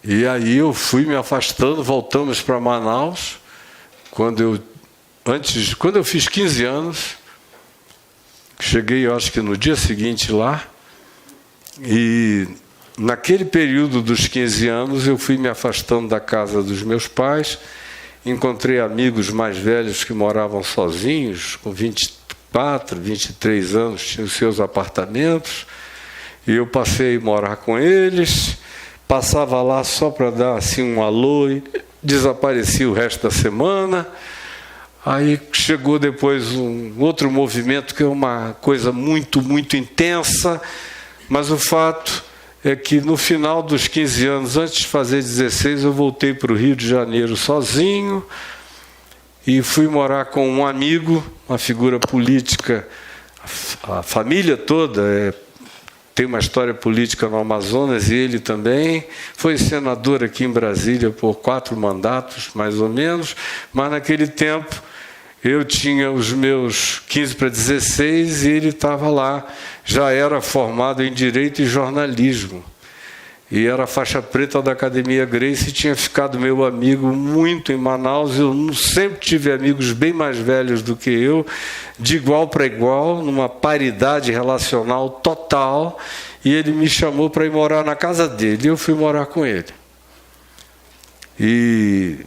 E aí eu fui me afastando, voltamos para Manaus, quando eu fiz 15 anos, cheguei, eu acho que no dia seguinte lá, e naquele período dos 15 anos eu fui me afastando da casa dos meus pais, encontrei amigos mais velhos que moravam sozinhos, com 24, 23 anos, tinham seus apartamentos, e eu passei a morar com eles, passava lá só para dar assim um alô e desaparecia o resto da semana. Aí chegou depois um outro movimento que é uma coisa muito, muito intensa, mas o fato é que no final dos 15 anos, antes de fazer 16, eu voltei para o Rio de Janeiro sozinho e fui morar com um amigo, uma figura política, a família toda tem uma história política no Amazonas, e ele também foi senador aqui em Brasília por 4 mandatos, mais ou menos, mas naquele tempo eu tinha os meus 15 para 16 e ele estava lá, já era formado em Direito e Jornalismo, e era faixa preta da Academia Grace, e tinha ficado meu amigo muito em Manaus. Eu sempre tive amigos bem mais velhos do que eu, de igual para igual, numa paridade relacional total, e ele me chamou para ir morar na casa dele, e eu fui morar com ele. E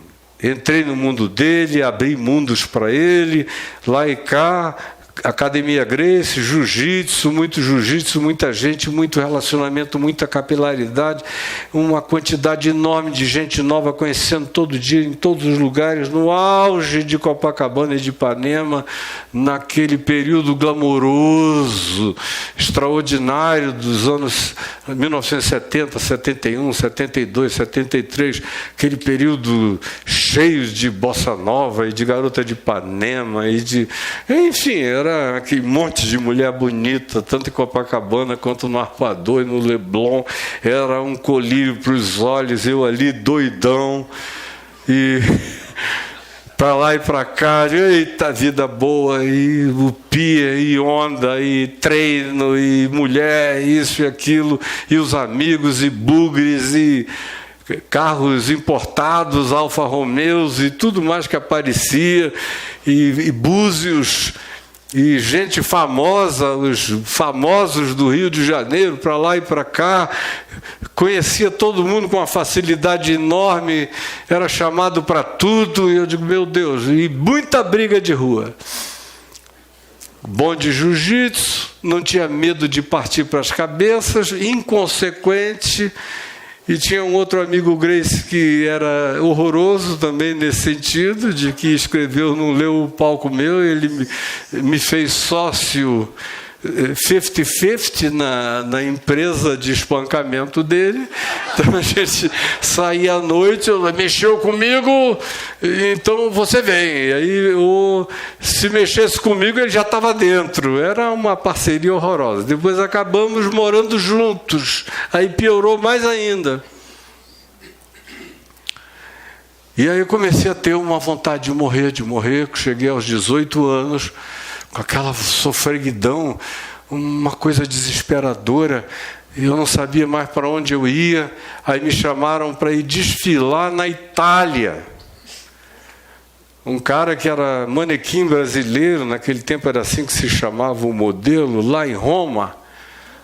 entrei no mundo dele, abri mundos para ele, lá e cá, Academia Grace, jiu-jitsu, muita gente, muito relacionamento, muita capilaridade, uma quantidade enorme de gente nova conhecendo todo dia, em todos os lugares, no auge de Copacabana e de Ipanema, naquele período glamouroso, extraordinário dos anos 1970, 71, 72, 73, aquele período cheio de bossa nova e de garota de Ipanema e de... Enfim, era aquele monte de mulher bonita, tanto em Copacabana quanto no Arpoador e no Leblon. Era um colírio para os olhos, eu ali doidão, e para lá e para cá, eita vida boa, e upia, e onda, e treino, e mulher, isso e aquilo, e os amigos, e bugres, e carros importados, Alfa Romeos e tudo mais que aparecia, e búzios, e gente famosa, os famosos do Rio de Janeiro, para lá e para cá. Conhecia todo mundo com uma facilidade enorme, era chamado para tudo, e eu digo, meu Deus, e muita briga de rua. Bom de jiu-jitsu, não tinha medo de partir para as cabeças, inconsequente, E tinha um outro amigo, Grace, que era horroroso também nesse sentido, de que escreveu, não leu o palco meu, ele me fez sócio 50-50 na empresa de espancamento dele. Então a gente saía à noite, mexeu comigo, então você vem. E aí, se mexesse comigo, ele já estava dentro. Era uma parceria horrorosa. Depois acabamos morando juntos. Aí piorou mais ainda. E aí eu comecei a ter uma vontade de morrer. Cheguei aos 18 anos, com aquela sofreguidão, uma coisa desesperadora. Eu não sabia mais para onde eu ia. Aí me chamaram para ir desfilar na Itália. Um cara que era manequim brasileiro, naquele tempo era assim que se chamava o modelo, lá em Roma.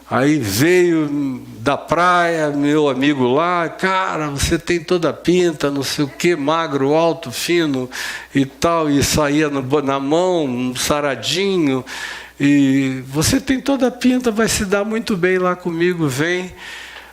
Aí veio da praia, meu amigo lá, cara, você tem toda a pinta, não sei o quê, magro, alto, fino e tal, e saía na mão, um saradinho, e você tem toda a pinta, vai se dar muito bem lá comigo, vem.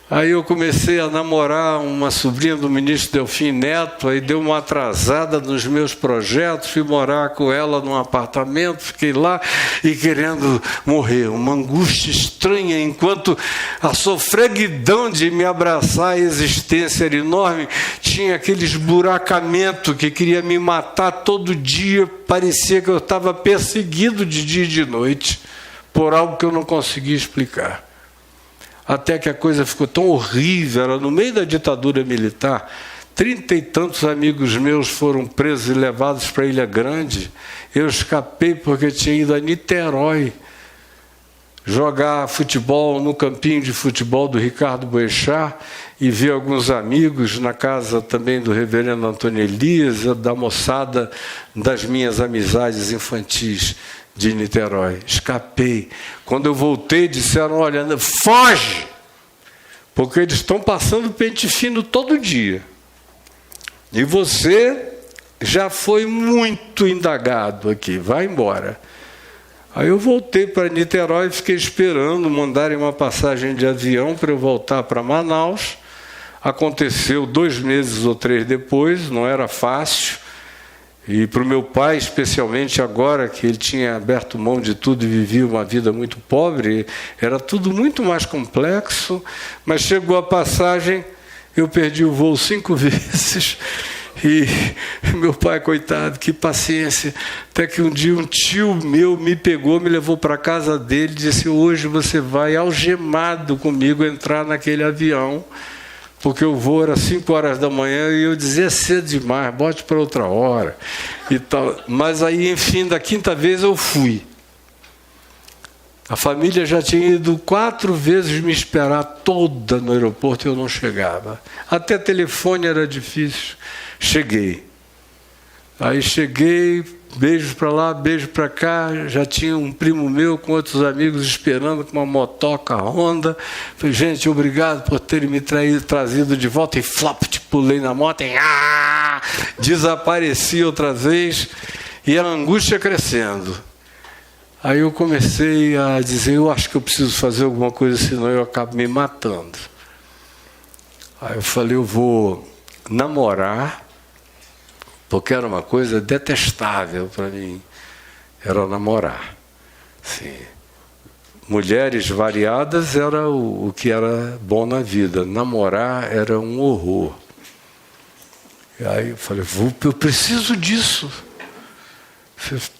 Aí eu comecei a namorar uma sobrinha do ministro Delfim Neto, aí deu uma atrasada nos meus projetos, fui morar com ela num apartamento, fiquei lá e querendo morrer, uma angústia estranha, enquanto a sofreguidão de me abraçar a existência era enorme, tinha aquele esburacamento que queria me matar todo dia, parecia que eu estava perseguido de dia e de noite, por algo que eu não conseguia explicar. Até que a coisa ficou tão horrível, era no meio da ditadura militar, 30 e tantos amigos meus foram presos e levados para Ilha Grande. Eu escapei porque tinha ido a Niterói jogar futebol no campinho de futebol do Ricardo Boechat e vi alguns amigos na casa também do reverendo Antônio Elias, da moçada das minhas amizades infantis de Niterói. Escapei. Quando eu voltei, disseram, olha, foge! Porque eles estão passando pente fino todo dia. E você já foi muito indagado aqui, vai embora. Aí eu voltei para Niterói e fiquei esperando mandarem uma passagem de avião para eu voltar para Manaus. Aconteceu 2 meses ou 3 depois, não era fácil. E para o meu pai, especialmente agora, que ele tinha aberto mão de tudo e vivia uma vida muito pobre, era tudo muito mais complexo, mas chegou a passagem, eu perdi o voo 5 vezes, e meu pai, coitado, que paciência, até que um dia um tio meu me pegou, me levou para a casa dele e disse, hoje você vai algemado comigo entrar naquele avião, porque o voo era 5 horas da manhã e eu dizia, cedo demais, bote para outra hora e tal. Mas aí, enfim, da 5ª vez eu fui. A família já tinha ido 4 vezes me esperar toda no aeroporto e eu não chegava. Até telefone era difícil. Cheguei. Aí cheguei, beijos para lá, beijo para cá, já tinha um primo meu com outros amigos esperando com uma motoca Honda. Falei, gente, obrigado por terem me trazido de volta. E flop, pulei na moto e desapareci outra vez. E a angústia crescendo. Aí eu comecei a dizer, eu acho que eu preciso fazer alguma coisa, senão eu acabo me matando. Aí eu falei, eu vou namorar, porque era uma coisa detestável para mim, era namorar. Sim. Mulheres variadas era o que era bom na vida, namorar era um horror. E aí eu falei, eu preciso disso.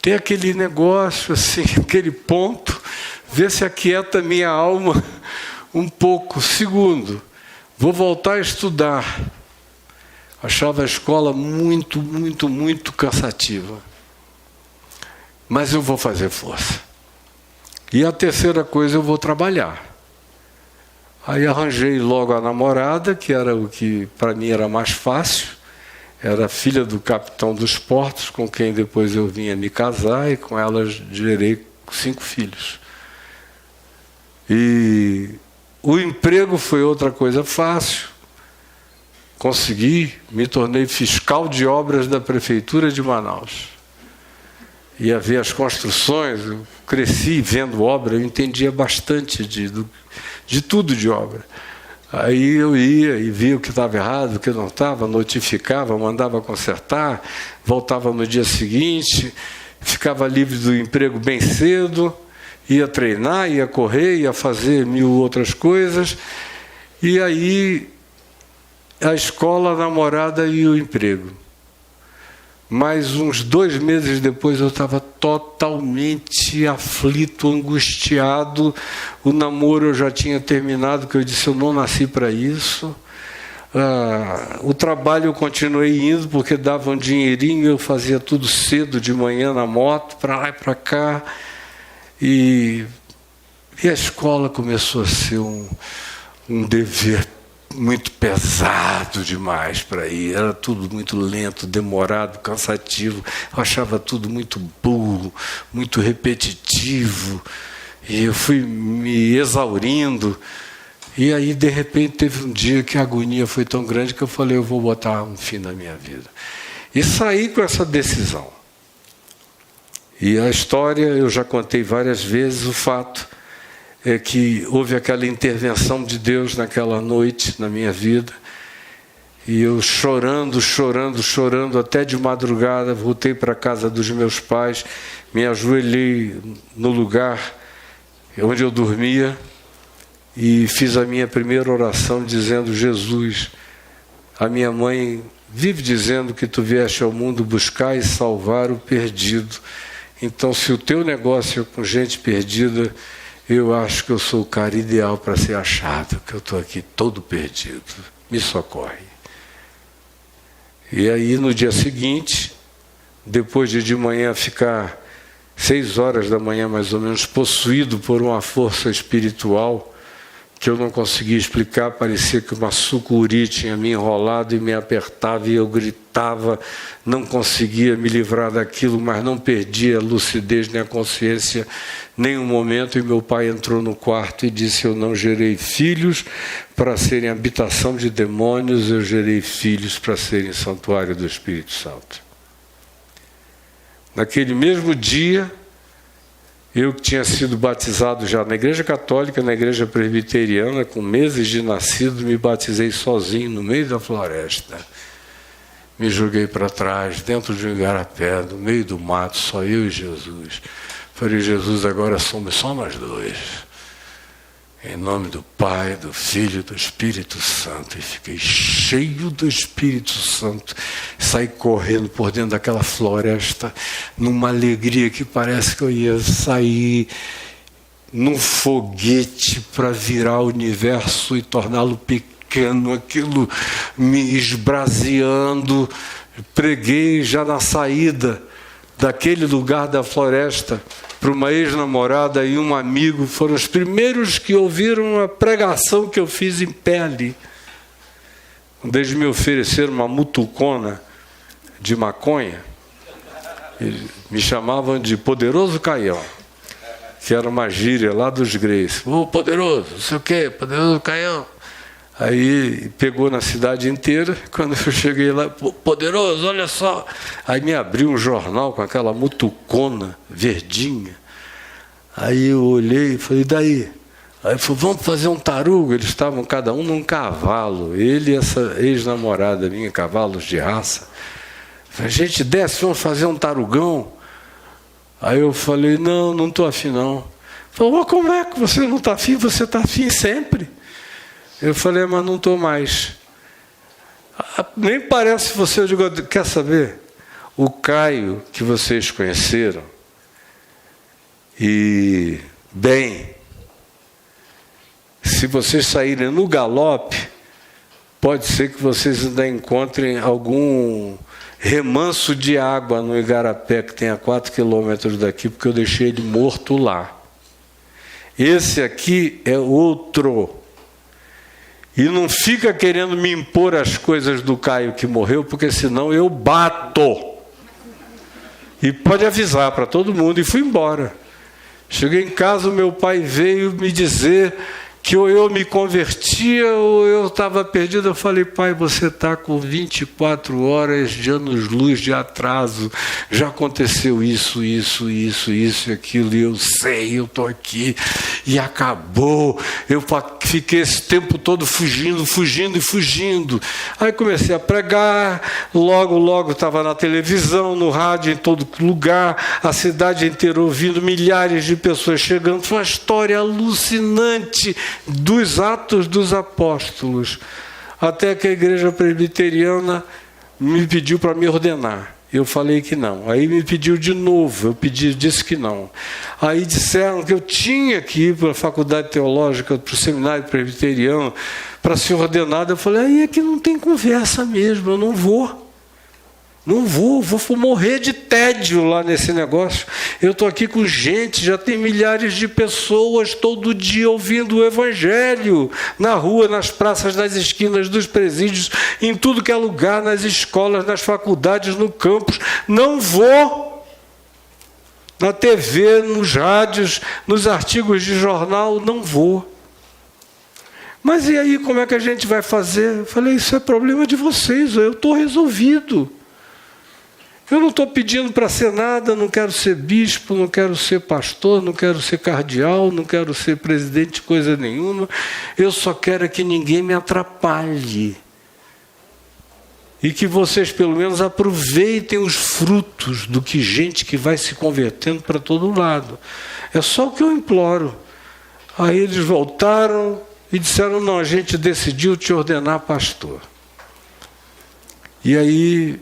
Tem aquele negócio, assim, aquele ponto, ver se aquieta minha alma um pouco. Segundo, vou voltar a estudar. Achava a escola muito, muito, muito cansativa. Mas eu vou fazer força. E a terceira coisa, eu vou trabalhar. Aí arranjei logo a namorada, que era o que para mim era mais fácil. Era filha do capitão dos portos, com quem depois eu vinha me casar, e com ela gerei 5 filhos. E o emprego foi outra coisa fácil. Consegui, me tornei fiscal de obras da Prefeitura de Manaus. Ia ver as construções, eu cresci vendo obra, eu entendia bastante de tudo de obra. Aí eu ia e via o que estava errado, o que não estava, notificava, mandava consertar, voltava no dia seguinte, ficava livre do emprego bem cedo, ia treinar, ia correr, ia fazer 1000 outras coisas. E aí a escola, a namorada e o emprego. Mas uns 2 meses depois eu estava totalmente aflito, angustiado. O namoro eu já tinha terminado, porque eu disse, eu não nasci para isso. O trabalho eu continuei indo, porque dava um dinheirinho, eu fazia tudo cedo, de manhã na moto, para lá e para cá. E a escola começou a ser um dever muito pesado demais para ir, era tudo muito lento, demorado, cansativo, eu achava tudo muito burro, muito repetitivo, e eu fui me exaurindo, e aí de repente teve um dia que a agonia foi tão grande que eu falei, eu vou botar um fim na minha vida, e saí com essa decisão. E a história, eu já contei várias vezes, o fato é que houve aquela intervenção de Deus naquela noite na minha vida, e eu chorando, até de madrugada, voltei para a casa dos meus pais, me ajoelhei no lugar onde eu dormia, e fiz a minha primeira oração dizendo, Jesus, a minha mãe vive dizendo que tu vieste ao mundo buscar e salvar o perdido, então se o teu negócio é com gente perdida, eu acho que eu sou o cara ideal para ser achado, que eu estou aqui todo perdido. Me socorre. E aí, no dia seguinte, depois de manhã ficar 6 horas da manhã, mais ou menos, possuído por uma força espiritual que eu não conseguia explicar, parecia que uma sucuri tinha me enrolado e me apertava, e eu gritava, não conseguia me livrar daquilo, mas não perdia a lucidez nem a consciência nenhum momento, e meu pai entrou no quarto e disse, eu não gerei filhos para serem habitação de demônios, eu gerei filhos para serem santuário do Espírito Santo. Naquele mesmo dia, eu que tinha sido batizado já na igreja católica, na igreja presbiteriana, com meses de nascido, me batizei sozinho no meio da floresta. Me joguei para trás, dentro de um igarapé, no meio do mato, só eu e Jesus. Falei, Jesus, agora somos só nós dois. Em nome do Pai, do Filho e do Espírito Santo. E fiquei cheio do Espírito Santo. Saí correndo por dentro daquela floresta, numa alegria que parece que eu ia sair num foguete para virar o universo e torná-lo pequeno, aquilo me esbraseando. Preguei já na saída daquele lugar da floresta para uma ex-namorada e um amigo, foram os primeiros que ouviram a pregação que eu fiz em pé ali. Eles me ofereceram uma mutucona de maconha, me chamavam de Poderoso Caião, que era uma gíria lá dos Greys. Ô, poderoso, não sei o quê, Poderoso Caião. Aí pegou na cidade inteira, quando eu cheguei lá, poderoso, olha só. Aí me abriu um jornal com aquela mutucona verdinha. Aí eu olhei e falei, e daí? Aí ele falou, vamos fazer um tarugo. Eles estavam cada um num cavalo, ele e essa ex-namorada minha, cavalos de raça. A gente desce, vamos fazer um tarugão. Aí eu falei, não estou afim não. Ele falou, como é que você não está afim? Você está afim sempre. Eu falei, mas não estou mais. Nem parece você, eu digo, quer saber? O Caio que vocês conheceram, e bem, se vocês saírem no galope, pode ser que vocês ainda encontrem algum remanso de água no igarapé, que tem a 4 quilômetros daqui, porque eu deixei ele morto lá. Esse aqui é outro. E não fica querendo me impor as coisas do Caio que morreu, porque senão eu bato. E pode avisar para todo mundo, e fui embora. Cheguei em casa, o meu pai veio me dizer que ou eu me convertia ou eu estava perdido. Eu falei, pai, você está com 24 horas de anos-luz de atraso. Já aconteceu isso e aquilo, e eu sei, eu estou aqui. e acabou. Eu fiquei esse tempo todo fugindo. Aí comecei a pregar, logo estava na televisão, no rádio, em todo lugar, a cidade inteira ouvindo, milhares de pessoas chegando. Foi uma história alucinante dos Atos dos Apóstolos. Até que a igreja presbiteriana me pediu para me ordenar. Eu falei que não. Aí me pediu de novo. Disse que não. Aí disseram que eu tinha que ir para a faculdade teológica, para o seminário presbiteriano, para ser ordenado. Eu falei, aí é que não tem conversa mesmo, eu não vou. Vou morrer de tédio lá nesse negócio. Eu estou aqui com gente, já tem milhares de pessoas todo dia ouvindo o Evangelho, na rua, nas praças, nas esquinas dos presídios, em tudo que é lugar, nas escolas, nas faculdades, no campus. Não vou. Na TV, nos rádios, nos artigos de jornal, não vou. Mas e aí, como é que a gente vai fazer? Eu falei, isso é problema de vocês, eu estou resolvido. Eu não estou pedindo para ser nada, não quero ser bispo, não quero ser pastor, não quero ser cardeal, não quero ser presidente de coisa nenhuma. Eu só quero que ninguém me atrapalhe. E que vocês, pelo menos, aproveitem os frutos do que gente que vai se convertendo para todo lado. É só o que eu imploro. Aí eles voltaram e disseram, não, a gente decidiu te ordenar pastor. E aí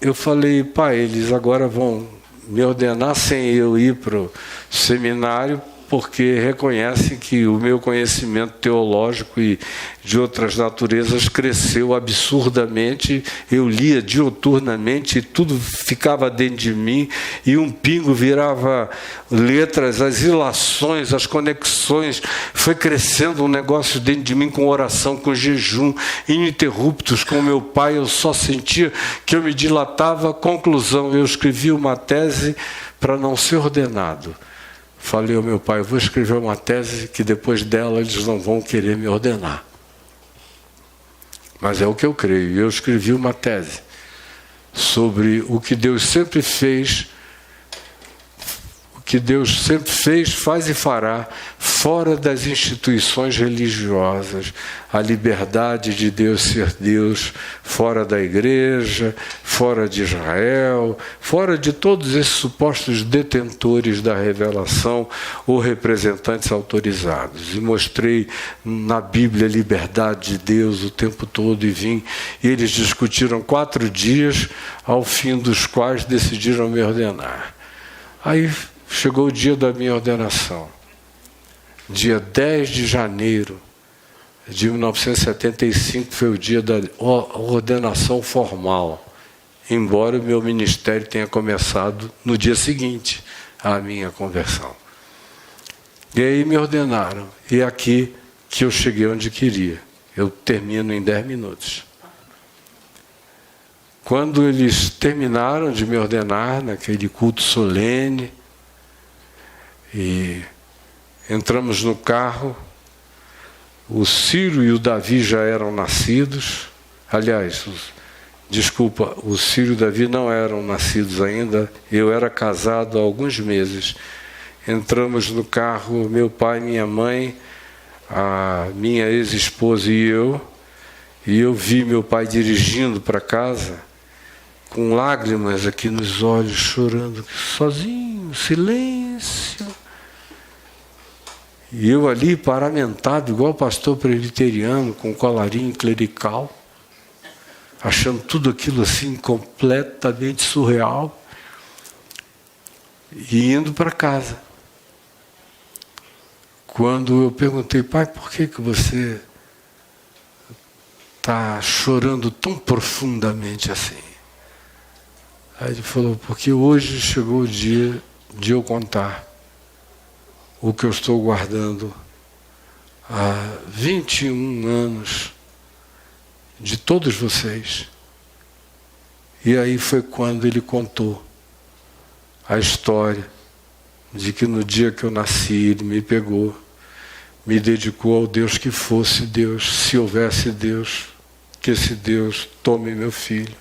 eu falei, pai, eles agora vão me ordenar sem eu ir para o seminário, porque reconhecem que o meu conhecimento teológico e de outras naturezas cresceu absurdamente. Eu lia diuturnamente e tudo ficava dentro de mim, e um pingo virava letras, as ilações, as conexões, foi crescendo um negócio dentro de mim, com oração, com jejum, ininterruptos com meu pai. Eu só sentia que eu me dilatava. Conclusão, eu escrevi uma tese para não ser ordenado. Falei ao meu pai, eu vou escrever uma tese que depois dela eles não vão querer me ordenar. Mas é o que eu creio. Eu escrevi uma tese sobre o que Deus sempre fez, faz e fará fora das instituições religiosas, a liberdade de Deus ser Deus, fora da igreja, fora de Israel, fora de todos esses supostos detentores da revelação ou representantes autorizados. E mostrei na Bíblia a liberdade de Deus o tempo todo, e eles discutiram 4 dias, ao fim dos quais decidiram me ordenar. Aí chegou o dia da minha ordenação, dia 10 de janeiro de 1975, foi o dia da ordenação formal, embora o meu ministério tenha começado no dia seguinte à minha conversão. E aí me ordenaram, e é aqui que eu cheguei onde queria. Eu termino em 10 minutos. Quando eles terminaram de me ordenar, naquele culto solene, e entramos no carro, o Ciro e o Davi já eram nascidos. Aliás, o Ciro e o Davi não eram nascidos ainda, eu era casado há alguns meses. Entramos no carro, meu pai, minha mãe, a minha ex-esposa e eu vi meu pai dirigindo para casa, com lágrimas aqui nos olhos, chorando, sozinho, silêncio. E eu ali paramentado, igual pastor presbiteriano, com colarinho clerical, achando tudo aquilo assim completamente surreal, e indo para casa. Quando eu perguntei, pai, por que você está chorando tão profundamente assim? Aí ele falou, porque hoje chegou o dia de eu contar o que eu estou guardando há 21 anos de todos vocês. E aí foi quando ele contou a história de que no dia que eu nasci, ele me pegou, me dedicou ao Deus que fosse Deus, se houvesse Deus, que esse Deus tome meu filho.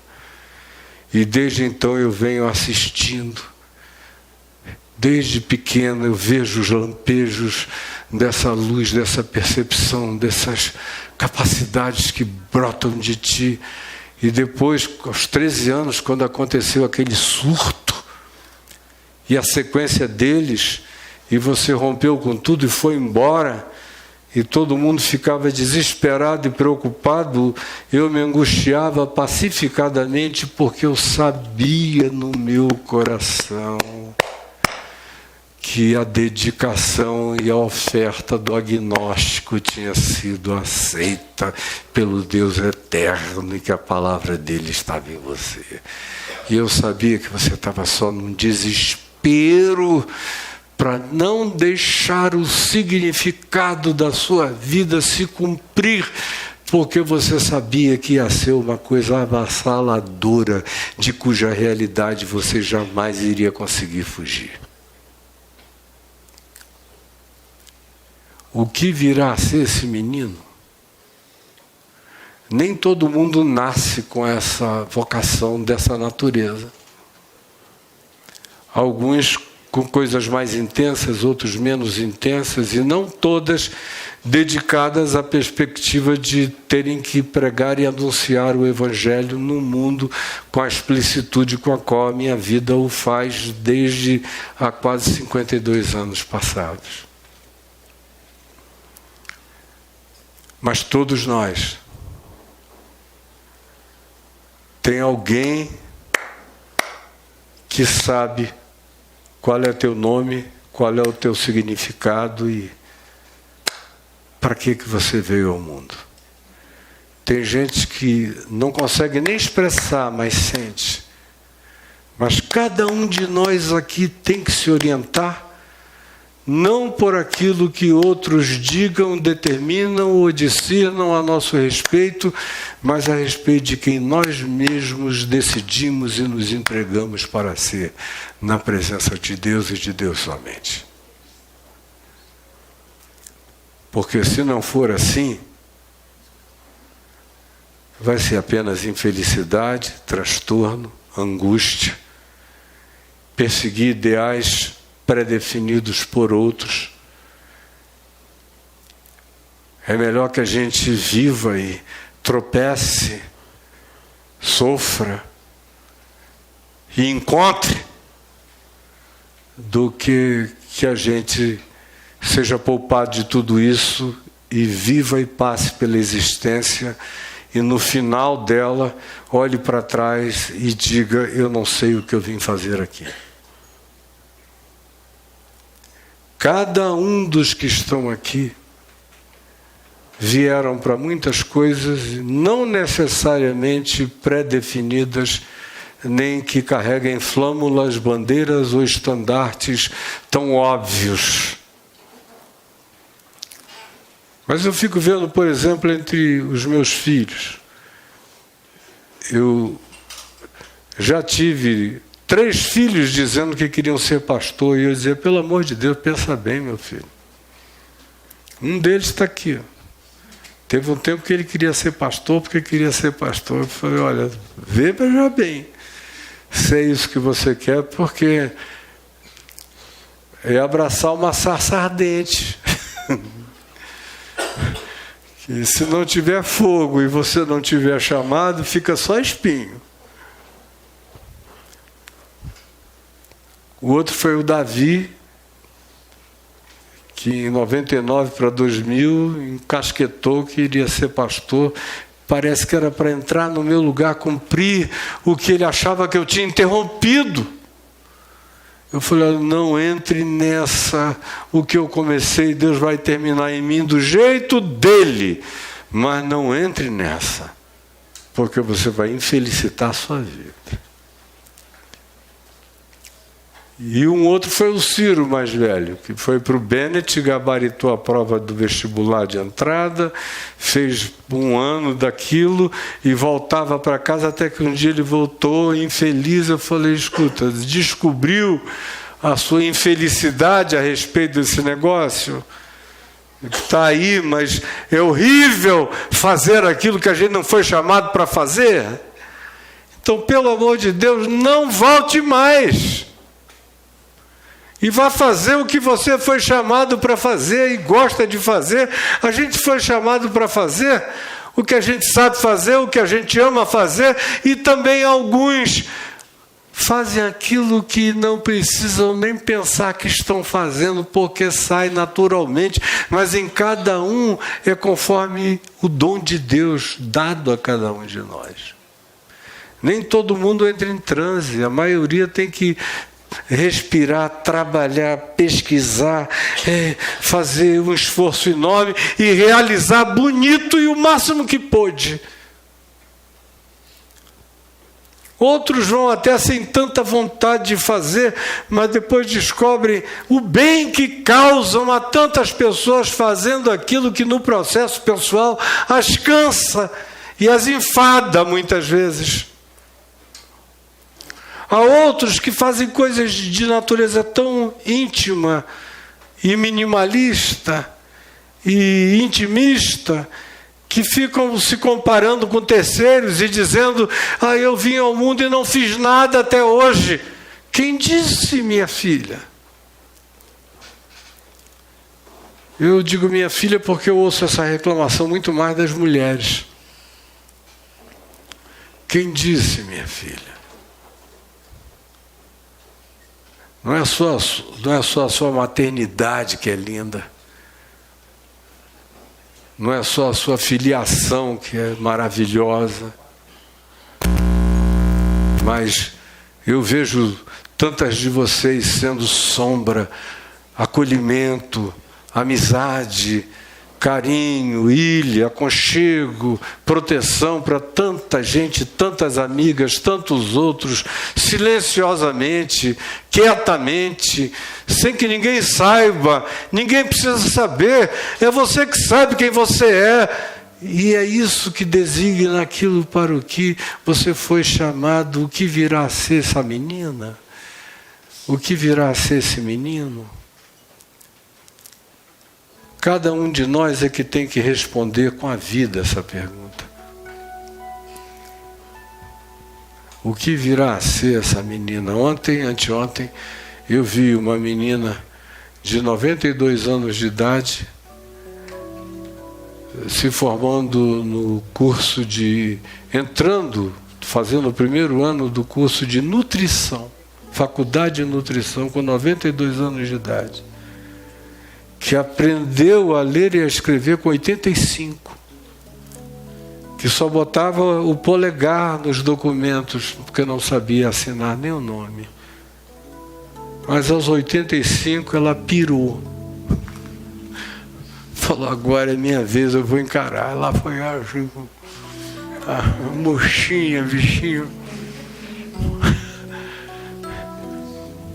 E desde então eu venho assistindo Desde pequeno eu vejo os lampejos dessa luz, dessa percepção, dessas capacidades que brotam de ti. E depois, aos 13 anos, quando aconteceu aquele surto, e a sequência deles, e você rompeu com tudo e foi embora, e todo mundo ficava desesperado e preocupado, eu me angustiava pacificadamente, porque eu sabia no meu coração que a dedicação e a oferta do agnóstico tinha sido aceita pelo Deus eterno e que a palavra dele estava em você. E eu sabia que você estava só num desespero para não deixar o significado da sua vida se cumprir, porque você sabia que ia ser uma coisa avassaladora, de cuja realidade você jamais iria conseguir fugir. O que virá a ser esse menino? Nem todo mundo nasce com essa vocação dessa natureza. Alguns com coisas mais intensas, outros menos intensas, e não todas dedicadas à perspectiva de terem que pregar e anunciar o Evangelho no mundo com a explicitude com a qual a minha vida o faz desde há quase 52 anos passados. Mas todos nós tem alguém que sabe qual é o teu nome, qual é o teu significado e para que você veio ao mundo. Tem gente que não consegue nem expressar, mas sente. Mas cada um de nós aqui tem que se orientar, não por aquilo que outros digam, determinam ou discernam a nosso respeito, mas a respeito de quem nós mesmos decidimos e nos entregamos para ser, na presença de Deus e de Deus somente. Porque se não for assim, vai ser apenas infelicidade, transtorno, angústia, perseguir ideais pré-definidos por outros. É melhor que a gente viva e tropece, sofra e encontre, do que a gente seja poupado de tudo isso e viva e passe pela existência e no final dela olhe para trás e diga: eu não sei o que eu vim fazer aqui. Cada um dos que estão aqui vieram para muitas coisas não necessariamente pré-definidas, nem que carreguem flâmulas, bandeiras ou estandartes tão óbvios. Mas eu fico vendo, por exemplo, entre os meus filhos. Eu já tive 3 filhos dizendo que queriam ser pastor, e eu dizia: pelo amor de Deus, pensa bem, meu filho. Um deles está aqui. Teve um tempo que ele queria ser pastor, porque queria ser pastor. Eu falei: olha, veja bem, se é isso que você quer, porque é abraçar uma sarça ardente. E se não tiver fogo e você não tiver chamado, fica só espinho. O outro foi o Davi, que em 99 para 2000 encasquetou que iria ser pastor. Parece que era para entrar no meu lugar, cumprir o que ele achava que eu tinha interrompido. Eu falei: não entre nessa, o que eu comecei, Deus vai terminar em mim do jeito dele. Mas não entre nessa, porque você vai infelicitar a sua vida. E um outro foi o Ciro, mais velho, que foi para o Bennett, gabaritou a prova do vestibular de entrada, fez 1 ano daquilo e voltava para casa, até que um dia ele voltou infeliz. Eu falei: escuta, descobriu a sua infelicidade a respeito desse negócio? Está aí, mas é horrível fazer aquilo que a gente não foi chamado para fazer. Então, pelo amor de Deus, não volte mais. E vá fazer o que você foi chamado para fazer e gosta de fazer. A gente foi chamado para fazer o que a gente sabe fazer, o que a gente ama fazer, e também alguns fazem aquilo que não precisam nem pensar que estão fazendo, porque sai naturalmente, mas em cada um é conforme o dom de Deus dado a cada um de nós. Nem todo mundo entra em transe, a maioria tem que respirar, trabalhar, pesquisar, fazer um esforço enorme e realizar bonito e o máximo que pôde. Outros vão até sem tanta vontade de fazer, mas depois descobrem o bem que causam a tantas pessoas fazendo aquilo que no processo pessoal as cansa e as enfada muitas vezes. Há outros que fazem coisas de natureza tão íntima e minimalista e intimista, que ficam se comparando com terceiros e dizendo: eu vim ao mundo e não fiz nada até hoje. Quem disse, minha filha? Eu digo minha filha porque eu ouço essa reclamação muito mais das mulheres. Quem disse, minha filha? Não é só a sua maternidade que é linda. Não é só a sua filiação que é maravilhosa. Mas eu vejo tantas de vocês sendo sombra, acolhimento, amizade, carinho, ilha, aconchego, proteção para tanta gente, tantas amigas, tantos outros, silenciosamente, quietamente, sem que ninguém saiba, ninguém precisa saber, é você que sabe quem você é, e é isso que designa aquilo para o que você foi chamado. O que virá a ser essa menina? O que virá a ser esse menino? Cada um de nós é que tem que responder com a vida essa pergunta. O que virá a ser essa menina? Anteontem, eu vi uma menina de 92 anos de idade se formando no curso fazendo o primeiro ano do curso de nutrição, faculdade de nutrição, com 92 anos de idade. Que aprendeu a ler e a escrever com 85, que só botava o polegar nos documentos, porque não sabia assinar nem o nome. Mas aos 85 ela pirou. Falou: agora é minha vez, eu vou encarar. Lá foi a mochinha, bichinho.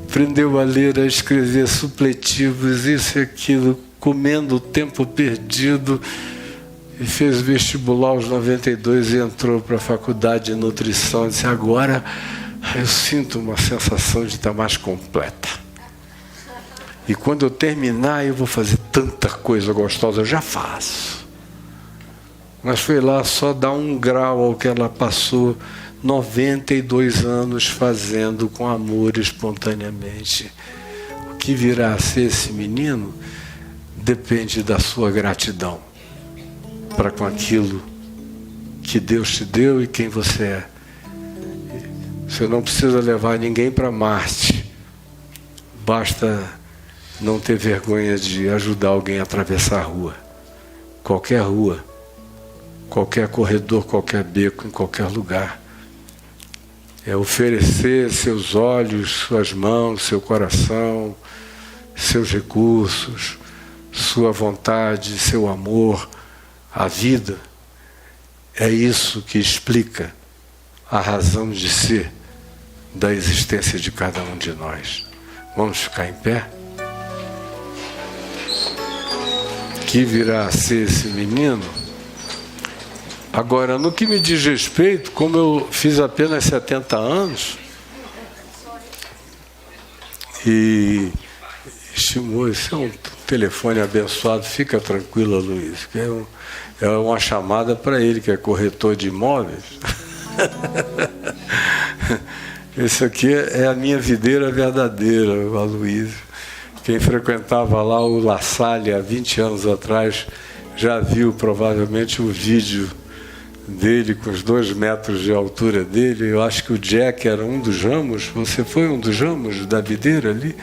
Aprendeu a ler, a escrever supletivos, isso e aquilo, comendo o tempo perdido, e fez vestibular aos 92 e entrou para a faculdade de nutrição. Disse: agora eu sinto uma sensação de estar mais completa. E quando eu terminar, eu vou fazer tanta coisa gostosa, eu já faço. Mas foi lá só dar um grau ao que ela passou 92 anos fazendo com amor espontaneamente. O que virá a ser esse menino depende da sua gratidão para com aquilo que Deus te deu e quem você é. Você não precisa levar ninguém para Marte. Basta não ter vergonha de ajudar alguém a atravessar a rua. Qualquer rua, qualquer corredor, qualquer beco, em qualquer lugar. É oferecer seus olhos, suas mãos, seu coração, seus recursos, sua vontade, seu amor, a vida. É isso que explica a razão de ser da existência de cada um de nós. Vamos ficar em pé? Que virá a ser esse menino? Agora, no que me diz respeito, como eu fiz apenas 70 anos, e estimou, esse é um telefone abençoado, fica tranquila, Luiz, que é uma chamada para ele, que é corretor de imóveis. Esse aqui é a minha videira verdadeira, a Luiz. Quem frequentava lá o La Salle há 20 anos atrás já viu provavelmente o vídeo dele com os 2 metros de altura dele. Eu acho que o Jack era um dos ramos. Você foi um dos ramos da videira ali?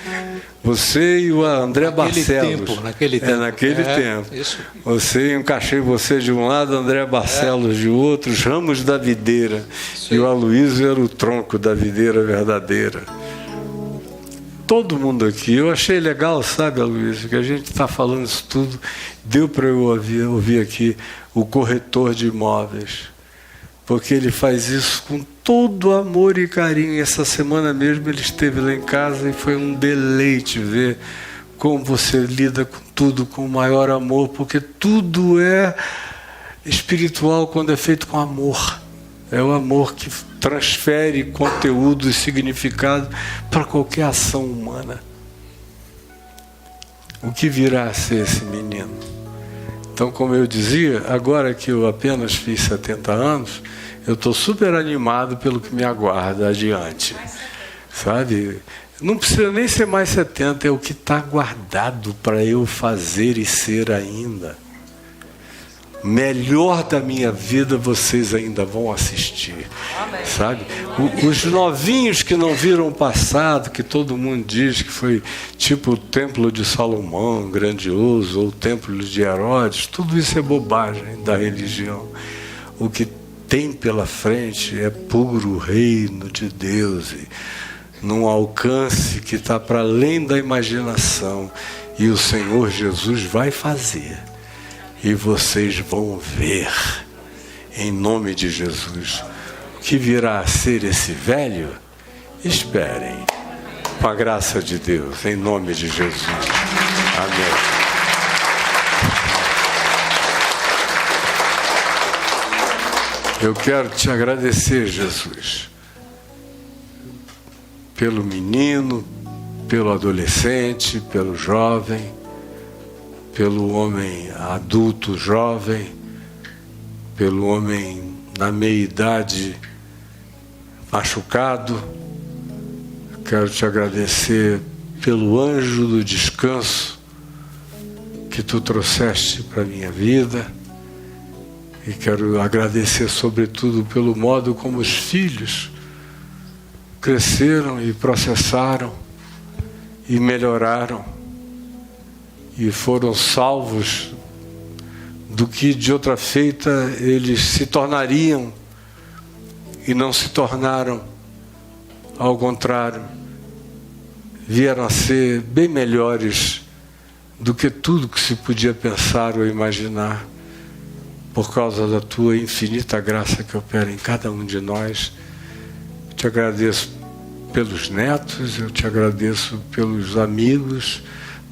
Você e o André Barcelos. Naquele tempo. Isso. Eu encaixei você de um lado, André Barcelos de outro, os ramos da videira. Sim. E o Aloysio era o tronco da videira verdadeira. Todo mundo aqui, eu achei legal, sabe, Aloysio, que a gente está falando isso tudo. Deu para eu ouvir aqui o corretor de imóveis, porque ele faz isso com todo amor e carinho. Essa semana mesmo ele esteve lá em casa e foi um deleite ver como você lida com tudo com o maior amor, porque tudo é espiritual quando é feito com amor. É o amor que transfere conteúdo e significado para qualquer ação humana. O que virá a ser esse menino? Então, como eu dizia, agora que eu apenas fiz 70 anos, eu estou super animado pelo que me aguarda adiante. Sabe? Não precisa nem ser mais 70, é o que está guardado para eu fazer e ser ainda. Melhor da minha vida vocês ainda vão assistir. Sabe? Os novinhos que não viram o passado, que todo mundo diz que foi tipo o Templo de Salomão, grandioso, ou o Templo de Herodes, tudo isso é bobagem da religião. O que tem pela frente é puro reino de Deus, e num alcance que está para além da imaginação, e o Senhor Jesus vai fazer. E vocês vão ver, em nome de Jesus, o que virá a ser esse velho. Esperem, com a graça de Deus, em nome de Jesus. Amém. Eu quero te agradecer, Jesus, pelo menino, pelo adolescente, pelo jovem, pelo homem adulto, jovem, pelo homem na meia-idade, machucado. Quero te agradecer pelo anjo do descanso que tu trouxeste para a minha vida. E quero agradecer, sobretudo, pelo modo como os filhos cresceram e processaram e melhoraram. E foram salvos do que de outra feita eles se tornariam e não se tornaram. Ao contrário, vieram a ser bem melhores do que tudo que se podia pensar ou imaginar, por causa da tua infinita graça que opera em cada um de nós. Eu te agradeço pelos netos, eu te agradeço pelos amigos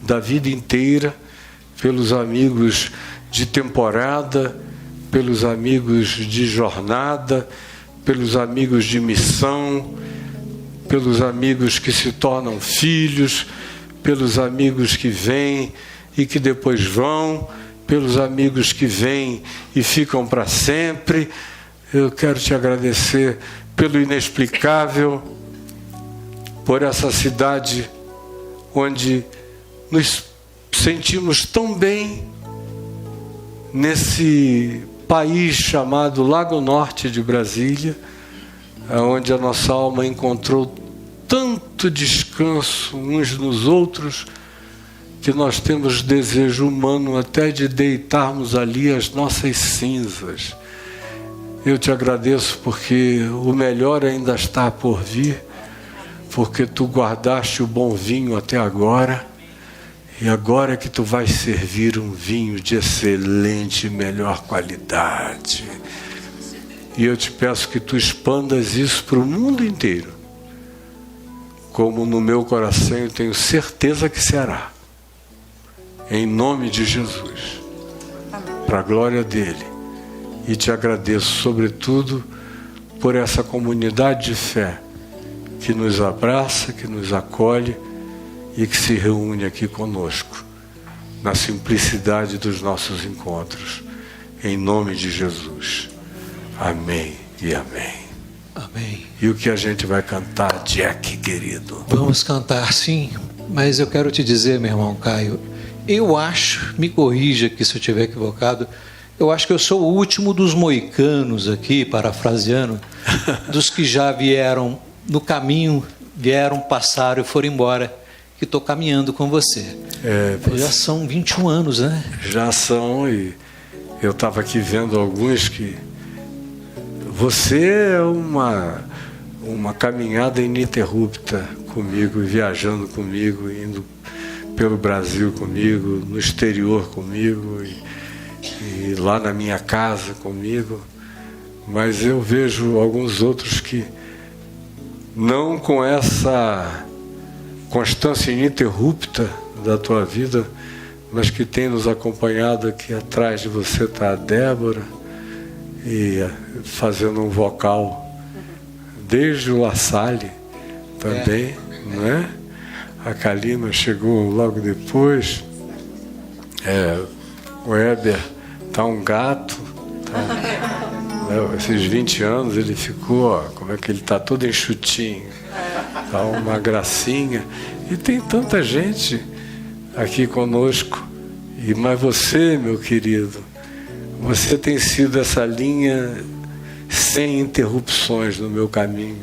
da vida inteira, pelos amigos de temporada, pelos amigos de jornada, pelos amigos de missão, pelos amigos que se tornam filhos, pelos amigos que vêm e que depois vão, pelos amigos que vêm e ficam para sempre. Eu quero te agradecer pelo inexplicável, por essa cidade onde nos sentimos tão bem, nesse país chamado Lago Norte de Brasília, onde a nossa alma encontrou tanto descanso uns nos outros, que nós temos desejo humano até de deitarmos ali as nossas cinzas. Eu te agradeço porque o melhor ainda está por vir, porque tu guardaste o bom vinho até agora, e agora é que tu vais servir um vinho de excelente e melhor qualidade. E eu te peço que tu expandas isso para o mundo inteiro, como no meu coração eu tenho certeza que será. Em nome de Jesus, para a glória dele. E te agradeço, sobretudo, por essa comunidade de fé que nos abraça, que nos acolhe e que se reúne aqui conosco, na simplicidade dos nossos encontros. Em nome de Jesus. Amém e amém. Amém. E o que a gente vai cantar, Jack, querido? Vamos cantar, sim, Mas eu quero te dizer, meu irmão Caio, eu acho, me corrija aqui se eu estiver equivocado, eu acho que eu sou o último dos moicanos aqui, parafraseando, dos que já vieram no caminho, passaram e foram embora, que estou caminhando com você. Já são 21 anos, né? Já são, e eu estava aqui vendo alguns que... Você é uma caminhada ininterrupta comigo, viajando comigo, indo pelo Brasil comigo, no exterior comigo, e lá na minha casa comigo. Mas eu vejo alguns outros que não com essa constância ininterrupta da tua vida, mas que tem nos acompanhado. Aqui atrás de você está a Débora, e fazendo um vocal desde o La Salle também, não é? A Kalima chegou logo depois. O Heber tá um gato, esses 20 anos ele ficou, como é que ele tá todo enxutinho, tá uma gracinha. E tem tanta gente aqui conosco. Mas você, meu querido, você tem sido essa linha sem interrupções no meu caminho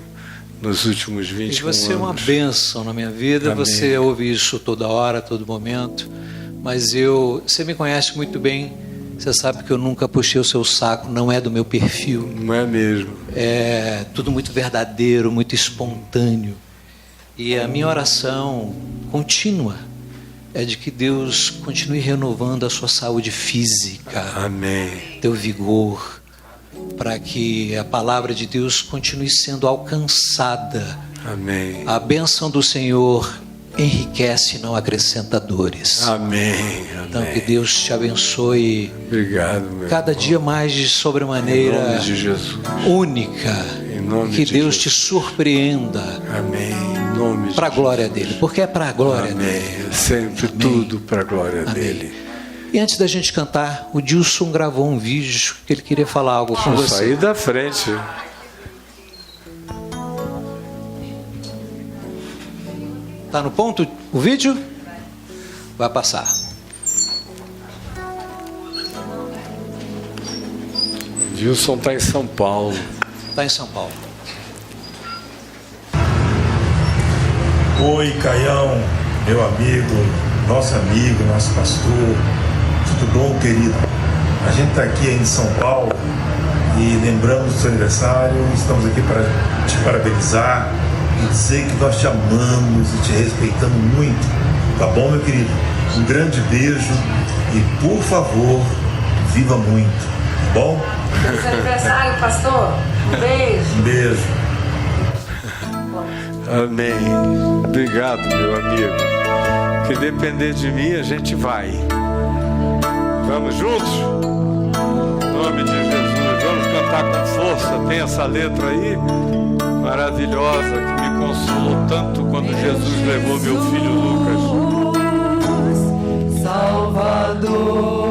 nos últimos 21 anos. E você é uma bênção na minha vida. Amém. Você ouve isso toda hora, todo momento. Mas você me conhece muito bem. Você sabe que eu nunca puxei o seu saco. Não é do meu perfil. Não é mesmo. É tudo muito verdadeiro, muito espontâneo. E a minha oração contínua é de que Deus continue renovando a sua saúde física. Amém. Teu vigor, para que a palavra de Deus continue sendo alcançada. Amém. A bênção do Senhor enriquece e não acrescenta dores. Amém. Então que Deus te abençoe. Obrigado, meu cada irmão. Dia mais de sobremaneira em nome de Jesus. Única. Em nome que de Deus Jesus. te surpreenda. Amém. Em nome de para a glória dele, porque é para a glória Amém. dele. Sempre Amém. Tudo para a glória Amém. dele. E antes da gente cantar, o Dilson gravou um vídeo que ele queria falar algo com você. Sair da frente. Tá no ponto o vídeo? Vai passar. O Dilson está em São Paulo. Está em São Paulo. Oi, Caião, meu amigo, nosso pastor. Tudo bom, querido? A gente está aqui em São Paulo e lembramos do seu aniversário. Estamos aqui para te parabenizar e dizer que nós te amamos e te respeitamos muito. Tá bom, meu querido? Um grande beijo e, por favor, viva muito. Tá bom? Feliz aniversário, pastor. Um beijo. Um beijo. Amém. Obrigado, meu amigo. Que depender de mim, a gente vai. Vamos juntos? Em nome de Jesus. Vamos cantar com força. Tem essa letra aí maravilhosa que me consolou tanto quando Jesus levou meu filho Lucas. Salvador.